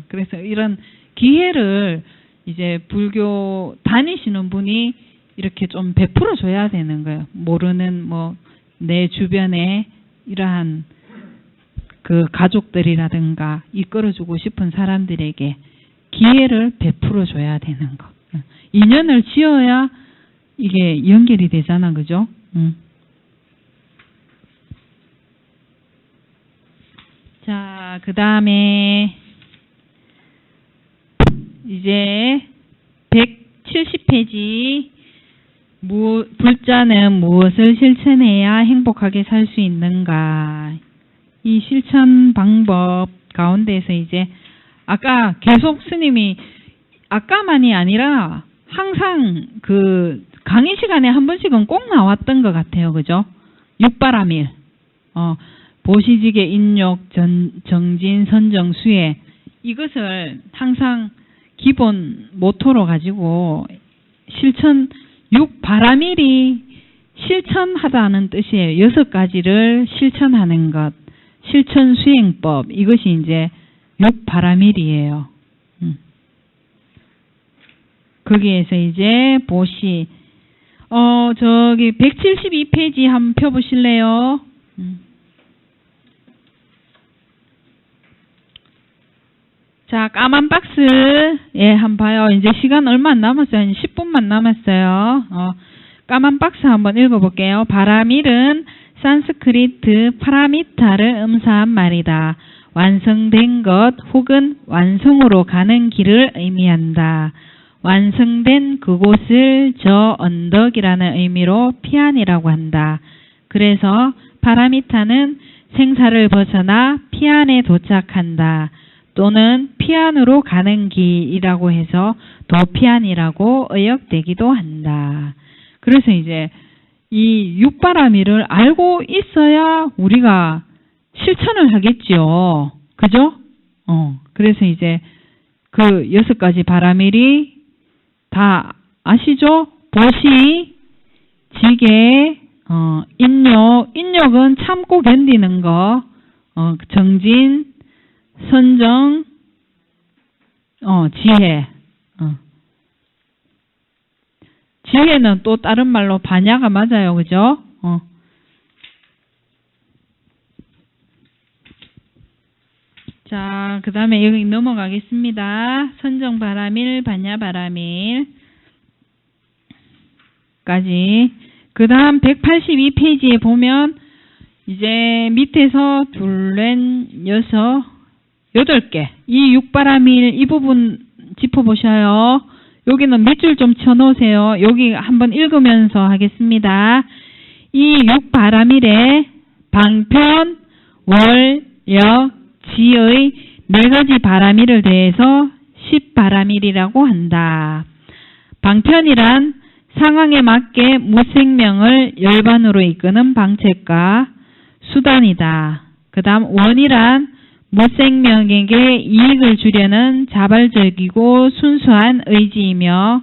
Speaker 2: 그래서 이런 기회를 이제 불교 다니시는 분이 이렇게 좀 베풀어 줘야 되는 거예요. 모르는 뭐 내 주변에 이러한 그 가족들이라든가 이끌어주고 싶은 사람들에게 기회를 베풀어 줘야 되는 거. 인연을 지어야 이게 연결이 되잖아, 그죠? 자, 그 다음에 이제 170페이지 불자는 무엇을 실천해야 행복하게 살 수 있는가? 이 실천 방법 가운데서 이제 아까 계속 스님이 아까만이 아니라 항상 그 강의 시간에 한 번씩은 꼭 나왔던 것 같아요, 그죠? 육바라밀, 보시직의 인욕, 정진, 선정, 수혜 이것을 항상 기본 모토로 가지고 실천, 육바라밀이 실천하다는 뜻이에요. 6가지를 실천하는 것, 실천 수행법 이것이 이제 육바라밀이에요. 거기에서 이제 보시, 저기 172페이지 한번 펴보실래요? 자, 까만 박스, 예, 한번 봐요. 이제 시간 얼마 안 남았어요. 10분만 남았어요. 까만 박스 한번 읽어볼게요. 바라밀은 산스크리트 파라미타를 음사한 말이다. 완성된 것 혹은 완성으로 가는 길을 의미한다. 완성된 그곳을 저 언덕이라는 의미로 피안이라고 한다. 그래서 파라미타는 생사를 벗어나 피안에 도착한다. 또는 피안으로 가는 길이라고 해서 도피안이라고 의역되기도 한다. 그래서 이제 이 육바라밀을 알고 있어야 우리가 실천을 하겠죠. 그죠? 그래서 이제 그 6가지 바라밀이 다 아시죠? 보시, 지계, 인욕은 참고 견디는 거, 정진, 선정, 지혜. 지혜는 또 다른 말로 반야가 맞아요. 그죠? 자, 그 다음에 여기 넘어가겠습니다. 선정 바라밀, 반야 바라밀 까지. 그 다음 182페이지에 보면 이제 밑에서 둘, 여섯, 8개. 이 육바라밀 이 부분 짚어보셔요. 여기는 밑줄 좀 쳐놓으세요. 여기 한번 읽으면서 하겠습니다. 이 육바라밀의 방편, 월, 역, 지의 4가지 바라밀을 대해서 10바라밀이라고 한다. 방편이란 상황에 맞게 무생명을 열반으로 이끄는 방책과 수단이다. 그 다음 원이란 무생명에게 이익을 주려는 자발적이고 순수한 의지이며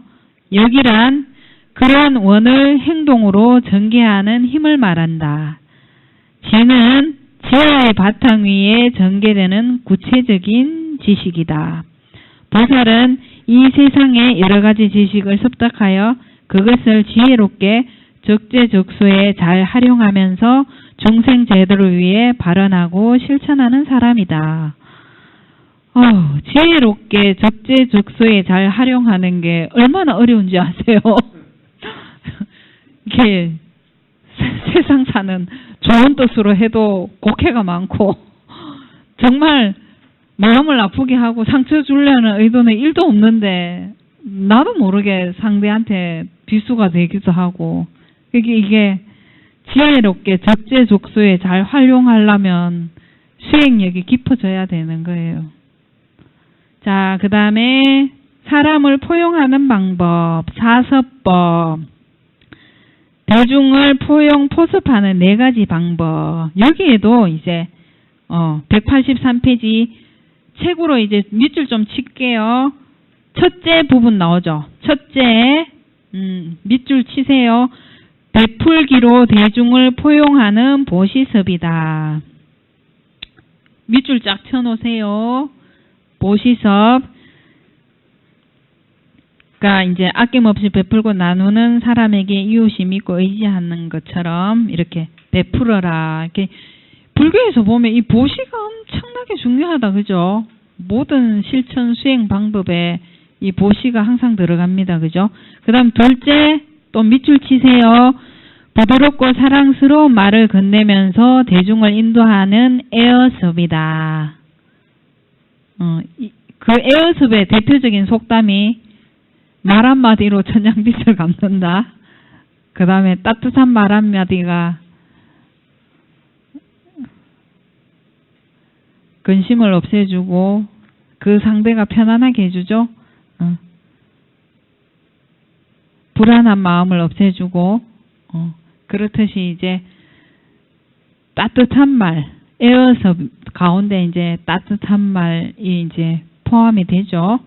Speaker 2: 역이란 그러한 원을 행동으로 전개하는 힘을 말한다. 지는 지혜의 바탕 위에 전개되는 구체적인 지식이다. 보살은 이 세상의 여러 가지 지식을 습득하여 그것을 지혜롭게 적재적소에 잘 활용하면서 중생 제도를 위해 발언하고 실천하는 사람이다. 지혜롭게 적재적소에 잘 활용하는 게 얼마나 어려운지 아세요? 이게 세상 사는 좋은 뜻으로 해도 곡해가 많고 정말 마음을 아프게 하고 상처 주려는 의도는 1도 없는데 나도 모르게 상대한테 비수가 되기도 하고 이게 지혜롭게 적재적소에 잘 활용하려면 수행력이 깊어져야 되는 거예요. 자, 그 다음에 사람을 포용하는 방법, 사서법, 대중을 포습하는 4가지 방법. 여기에도 이제 183페이지 책으로 이제 밑줄 좀 칠게요. 첫째 부분 나오죠. 첫째, 밑줄 치세요. 베풀기로 대중을 포용하는 보시섭이다. 밑줄 쫙 쳐놓으세요. 보시섭. 그러니까 이제 아낌없이 베풀고 나누는 사람에게 이웃이 믿고 의지하는 것처럼 이렇게 베풀어라. 이렇게 불교에서 보면 이 보시가 엄청나게 중요하다, 그죠? 모든 실천 수행 방법에 이 보시가 항상 들어갑니다, 그죠? 그다음 둘째, 또 밑줄 치세요. 부드럽고 사랑스러운 말을 건네면서 대중을 인도하는 에어섭이다. 그 에어섭의 대표적인 속담이 말 한마디로 천냥빛을 갚는다. 그 다음에 따뜻한 말 한마디가 근심을 없애주고 그 상대가 편안하게 해주죠. 불안한 마음을 없애주고 그렇듯이 이제 따뜻한 말, 에어섭 가운데 이제 따뜻한 말이 이제 포함이 되죠.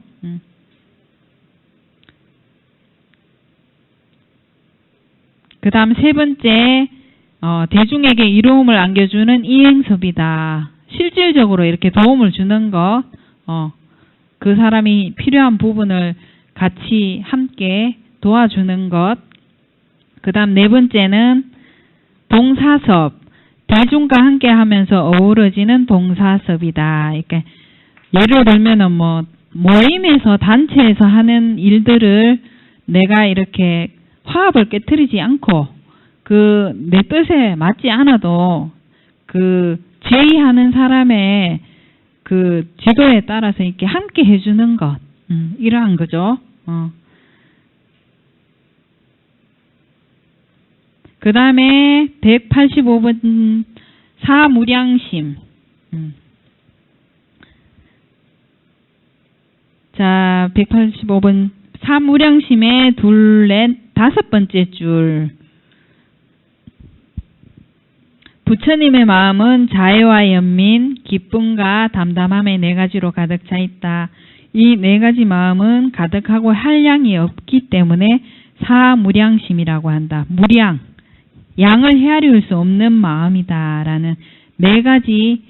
Speaker 2: 그 다음 세 번째, 대중에게 이로움을 안겨주는 이행섭이다. 실질적으로 이렇게 도움을 주는 것, 그 사람이 필요한 부분을 같이 함께 도와주는 것. 그 다음 네 번째는 동사섭, 대중과 함께 하면서 어우러지는 동사섭이다. 그러니까 예를 들면은 모임에서 단체에서 하는 일들을 내가 이렇게 화합을 깨트리지 않고 그 내 뜻에 맞지 않아도 그 제의하는 사람의 그 지도에 따라서 이렇게 함께 해주는 것, 이러한 거죠. 그 다음에 185번 사무량심. 자, 185번 사무량심의 둘, 넷, 5번째 줄. 부처님의 마음은 자애와 연민, 기쁨과 담담함의 4가지로 가득 차 있다. 이 4가지 마음은 가득하고 한량이 없기 때문에 사무량심이라고 한다. 무량, 양을 헤아릴 수 없는 마음이다. 라는 4가지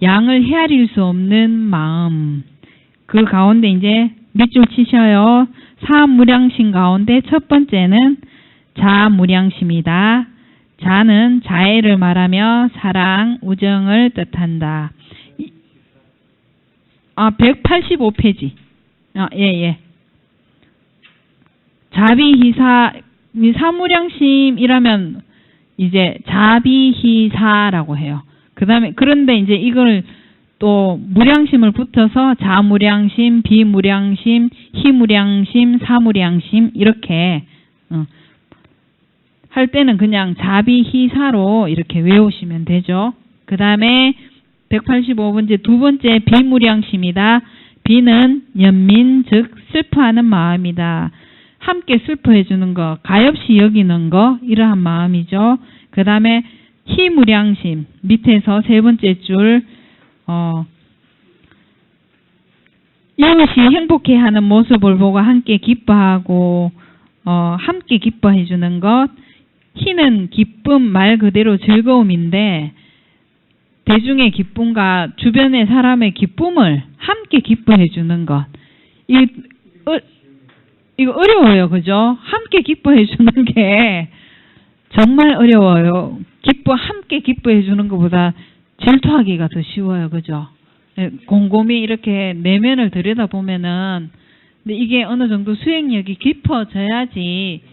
Speaker 2: 양을 헤아릴 수 없는 마음. 그 가운데 이제 밑줄 치셔요. 사무량심 가운데 첫 번째는 자무량심이다. 자는 자애를 말하며 사랑, 우정을 뜻한다. 185페이지. 예. 자비희사, 사무량심이라면 이제 자비희사라고 해요. 그런데 이제 이걸 또 무량심을 붙여서 자무량심, 비무량심, 희무량심, 사무량심 이렇게 할 때는 그냥 자비희사로 이렇게 외우시면 되죠. 그 다음에 185번째 두 번째 비무량심이다. 비는 연민, 즉 슬퍼하는 마음이다. 함께 슬퍼해 주는 거, 가엾이 여기는 거, 이러한 마음이죠. 그 다음에 희무량심, 밑에서 세 번째 줄, 이웃이 행복해하는 모습을 보고 함께 기뻐하고 함께 기뻐해 주는 것. 희는 기쁨 말 그대로 즐거움인데 대중의 기쁨과 주변의 사람의 기쁨을 함께 기뻐해 주는 것. 이거 어려워요, 그죠? 함께 기뻐해 주는 게 정말 어려워요. 함께 기뻐해 주는 것보다 질투하기가 더 쉬워요, 그죠? 곰곰이 이렇게 내면을 들여다보면은, 근데 이게 어느 정도 수행력이 깊어져야지,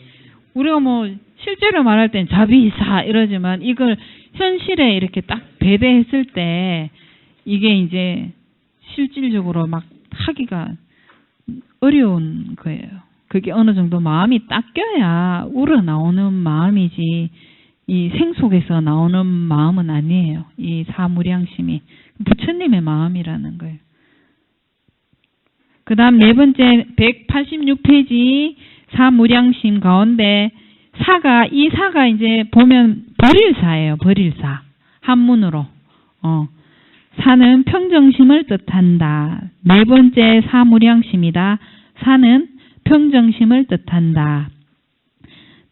Speaker 2: 우리가 실제로 말할 땐 자비희사 이러지만 이걸 현실에 이렇게 딱 배대했을 때 이게 이제 실질적으로 막 하기가 어려운 거예요. 그게 어느 정도 마음이 딱 껴야 우러나오는 마음이지 이 생속에서 나오는 마음은 아니에요. 이 사무량심이 부처님의 마음이라는 거예요. 그 다음 네 번째 186페이지 사무량심 가운데 이 사가 이제 보면 버릴사예요. 버릴사. 한문으로. 사는 평정심을 뜻한다. 네 번째 사무량심이다. 사는 평정심을 뜻한다.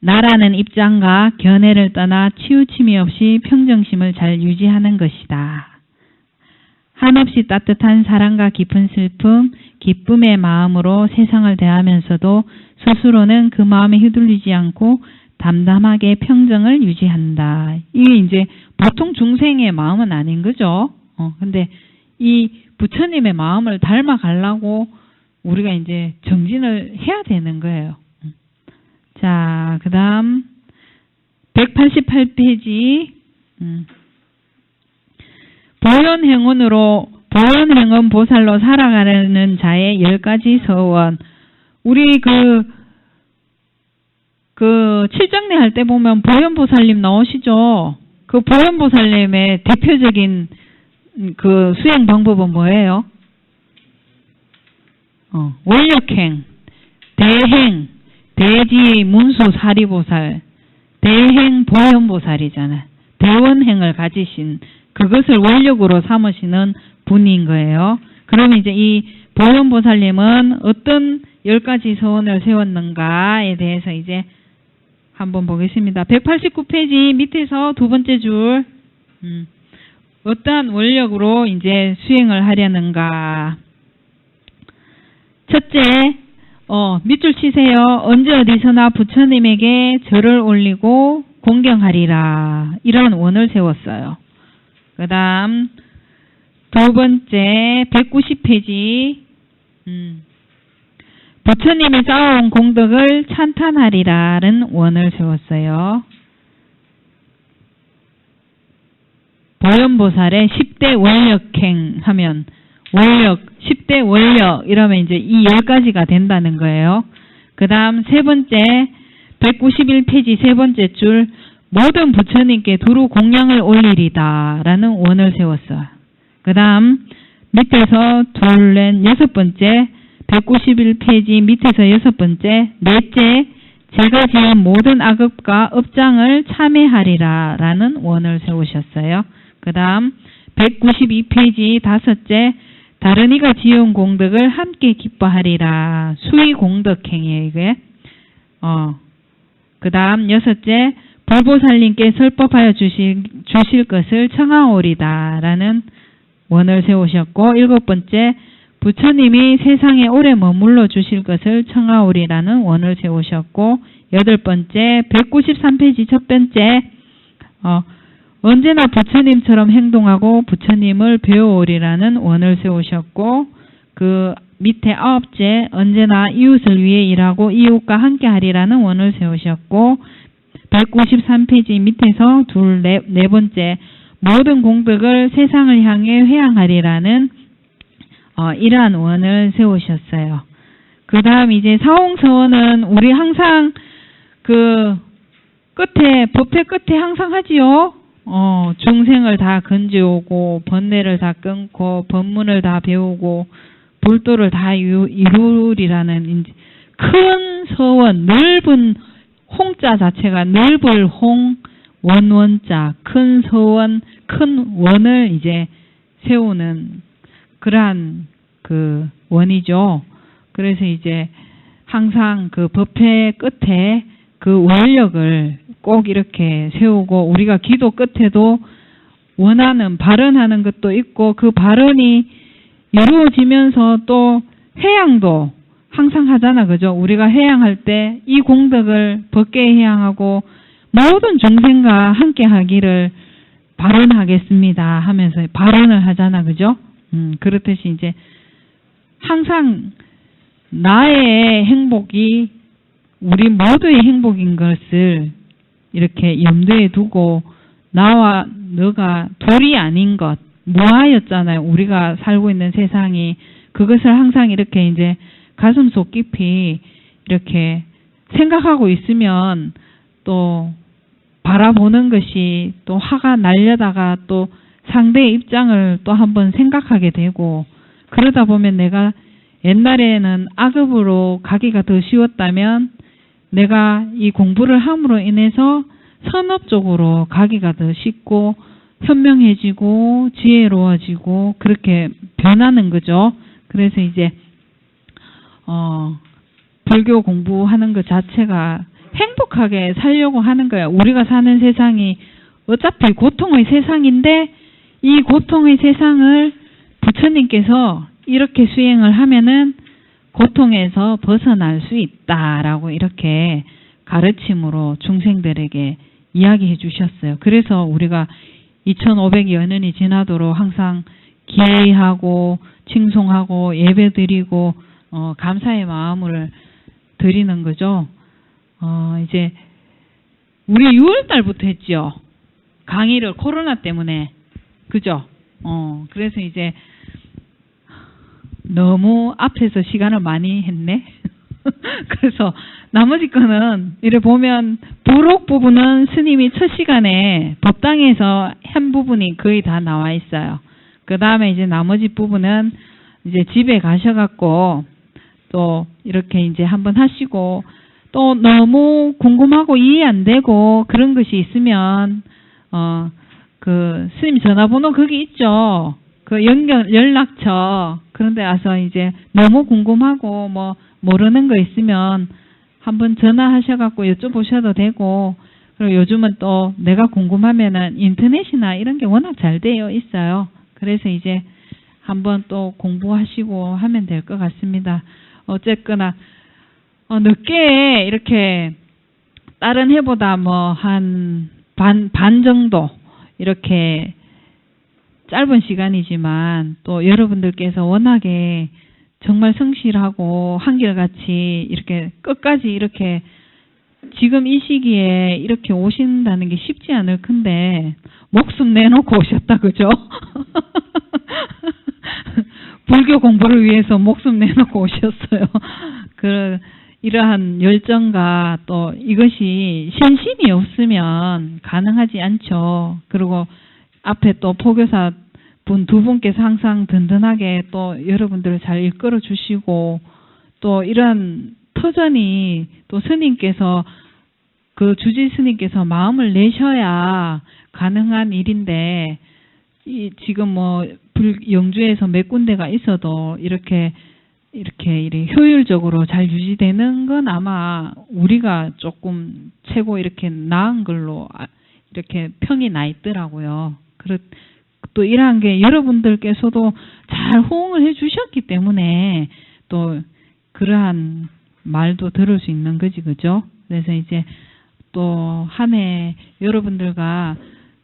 Speaker 2: 나라는 입장과 견해를 떠나 치우침이 없이 평정심을 잘 유지하는 것이다. 한없이 따뜻한 사랑과 깊은 슬픔, 기쁨의 마음으로 세상을 대하면서도 스스로는 그 마음에 휘둘리지 않고 담담하게 평정을 유지한다. 이게 이제 보통 중생의 마음은 아닌 거죠. 근데 이 부처님의 마음을 닮아가려고 우리가 이제 정진을 해야 되는 거예요. 자, 그 다음 188페이지 보현행원 보살로 살아가는 자의 10가지 서원. 우리 그 칠정례 할 때 보면 보현보살님 나오시죠? 그 보현보살님의 대표적인 그 수행 방법은 뭐예요? 원력행, 대행, 대지 문수 사리보살, 대행 보현보살이잖아요. 대원행을 가지신 그것을 원력으로 삼으시는 분인 거예요. 그러면 이제 이 보현보살님은 어떤 10가지 서원을 세웠는가에 대해서 이제 한번 보겠습니다. 189페이지 밑에서 두 번째 줄 어떠한 원력으로 이제 수행을 하려는가. 첫째, 밑줄 치세요. 언제 어디서나 부처님에게 절을 올리고 공경하리라. 이런 원을 세웠어요. 그 다음 두 번째 190페이지 부처님이 쌓아온 공덕을 찬탄하리라는 원을 세웠어요. 보현보살의 10대 원력행 하면 원력, 10대 원력 이러면 이제 이 10가지가 된다는 거예요. 그 다음 세 번째 191페이지 세 번째 줄 모든 부처님께 두루 공양을 올리리다 라는 원을 세웠어요. 그 다음 밑에서 둘, 넷, 여섯 번째 191페이지 밑에서 여섯 번째 넷째 제가 지은 모든 악업과 업장을 참회하리라 라는 원을 세우셨어요. 그 다음 192페이지 다섯째 다른 이가 지은 공덕을 함께 기뻐하리라. 수의 공덕행이에요 이게. 그 다음 여섯째 불보살님께 설법하여 주실 것을 청하오리다 라는 원을 세우셨고 일곱 번째 부처님이 세상에 오래 머물러 주실 것을 청하오리라는 원을 세우셨고 여덟 번째 193페이지 첫 번째 언제나 부처님처럼 행동하고 부처님을 배워오리라는 원을 세우셨고 그 밑에 아홉째 언제나 이웃을 위해 일하고 이웃과 함께하리라는 원을 세우셨고 193페이지 밑에서 네 번째 모든 공덕을 세상을 향해 회양하리라는 이러한 원을 세우셨어요. 그 다음 이제 사홍서원은 우리 항상 그 끝에 법회 끝에 항상 하지요. 중생을 다 건지오고 번뇌를 다 끊고 법문을 다 배우고 불도를 다 이루리라는 큰 서원, 넓은 홍자 자체가 넓을 홍, 원원자, 큰 서원, 큰 원을 이제 세우는 그러한 그 원이죠. 그래서 이제 항상 그 법회 끝에 그 원력을 꼭 이렇게 세우고 우리가 기도 끝에도 원하는 발언하는 것도 있고 그 발언이 이루어지면서 또 회양도 항상 하잖아. 그죠? 우리가 회양할 때 이 공덕을 법계에 회양하고 모든 중생과 함께 하기를 발언하겠습니다 하면서 발언을 하잖아. 그죠? 그렇듯이 이제 항상 나의 행복이 우리 모두의 행복인 것을 이렇게 염두에 두고 나와 너가 둘이 아닌 것, 무아였잖아요. 우리가 살고 있는 세상이 그것을 항상 이렇게 이제 가슴속 깊이 이렇게 생각하고 있으면 또 바라보는 것이 또 화가 날려다가 또 상대의 입장을 또 한번 생각하게 되고 그러다 보면 내가 옛날에는 악업으로 가기가 더 쉬웠다면 내가 이 공부를 함으로 인해서 선업 쪽으로 가기가 더 쉽고 현명해지고 지혜로워지고 그렇게 변하는 거죠. 그래서 이제 불교 공부하는 것 자체가 행복하게 살려고 하는 거예요. 우리가 사는 세상이 어차피 고통의 세상인데 이 고통의 세상을 부처님께서 이렇게 수행을 하면은 고통에서 벗어날 수 있다라고 이렇게 가르침으로 중생들에게 이야기해 주셨어요. 그래서 우리가 2500여 년이 지나도록 항상 기하고 칭송하고 예배드리고 감사의 마음을 드리는 거죠. 이제 우리 6월달부터 했죠. 강의를 코로나 때문에. 그죠? 그래서 이제 너무 앞에서 시간을 많이 했네. 그래서 나머지 거는 이래 보면 부록 부분은 스님이 첫 시간에 법당에서 한 부분이 거의 다 나와 있어요. 그 다음에 이제 나머지 부분은 이제 집에 가셔갖고 또 이렇게 이제 한번 하시고 또 너무 궁금하고 이해 안 되고 그런 것이 있으면 그 스님 전화번호 거기 있죠. 그 연락처 그런데 와서 이제 너무 궁금하고 뭐 모르는 거 있으면 한번 전화하셔갖고 여쭤보셔도 되고 그리고 요즘은 또 내가 궁금하면은 인터넷이나 이런 게 워낙 잘 되어 있어요. 그래서 이제 한번 또 공부하시고 하면 될 것 같습니다. 어쨌거나 늦게 이렇게 다른 해보다 뭐 한 반 정도 이렇게 짧은 시간이지만 또 여러분들께서 워낙에 정말 성실하고 한결같이 이렇게 끝까지 이렇게 지금 이 시기에 이렇게 오신다는 게 쉽지 않을 텐데 목숨 내놓고 오셨다 그죠? 불교 공부를 위해서 목숨 내놓고 오셨어요. 이러한 열정과 또 이것이 신심이 없으면 가능하지 않죠. 그리고 앞에 또 포교사 분 두 분께서 항상 든든하게 또 여러분들을 잘 이끌어 주시고 또 이런 터전이 또 스님께서 그 주지 스님께서 마음을 내셔야 가능한 일인데 지금 뭐 영주에서 몇 군데가 있어도 이렇게 효율적으로 잘 유지되는 건 아마 우리가 조금 최고 이렇게 나은 걸로 이렇게 평이 나 있더라고요. 또 이러한 게 여러분들께서도 잘 호응을 해 주셨기 때문에 또 그러한 말도 들을 수 있는 거지, 그죠? 그래서 이제 또 한 해 여러분들과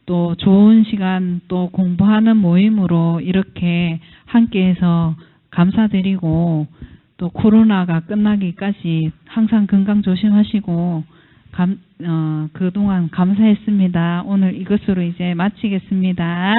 Speaker 2: 또 좋은 시간 또 공부하는 모임으로 이렇게 함께해서 감사드리고 또 코로나가 끝나기까지 항상 건강 조심하시고 그동안 감사했습니다. 오늘 이것으로 이제 마치겠습니다.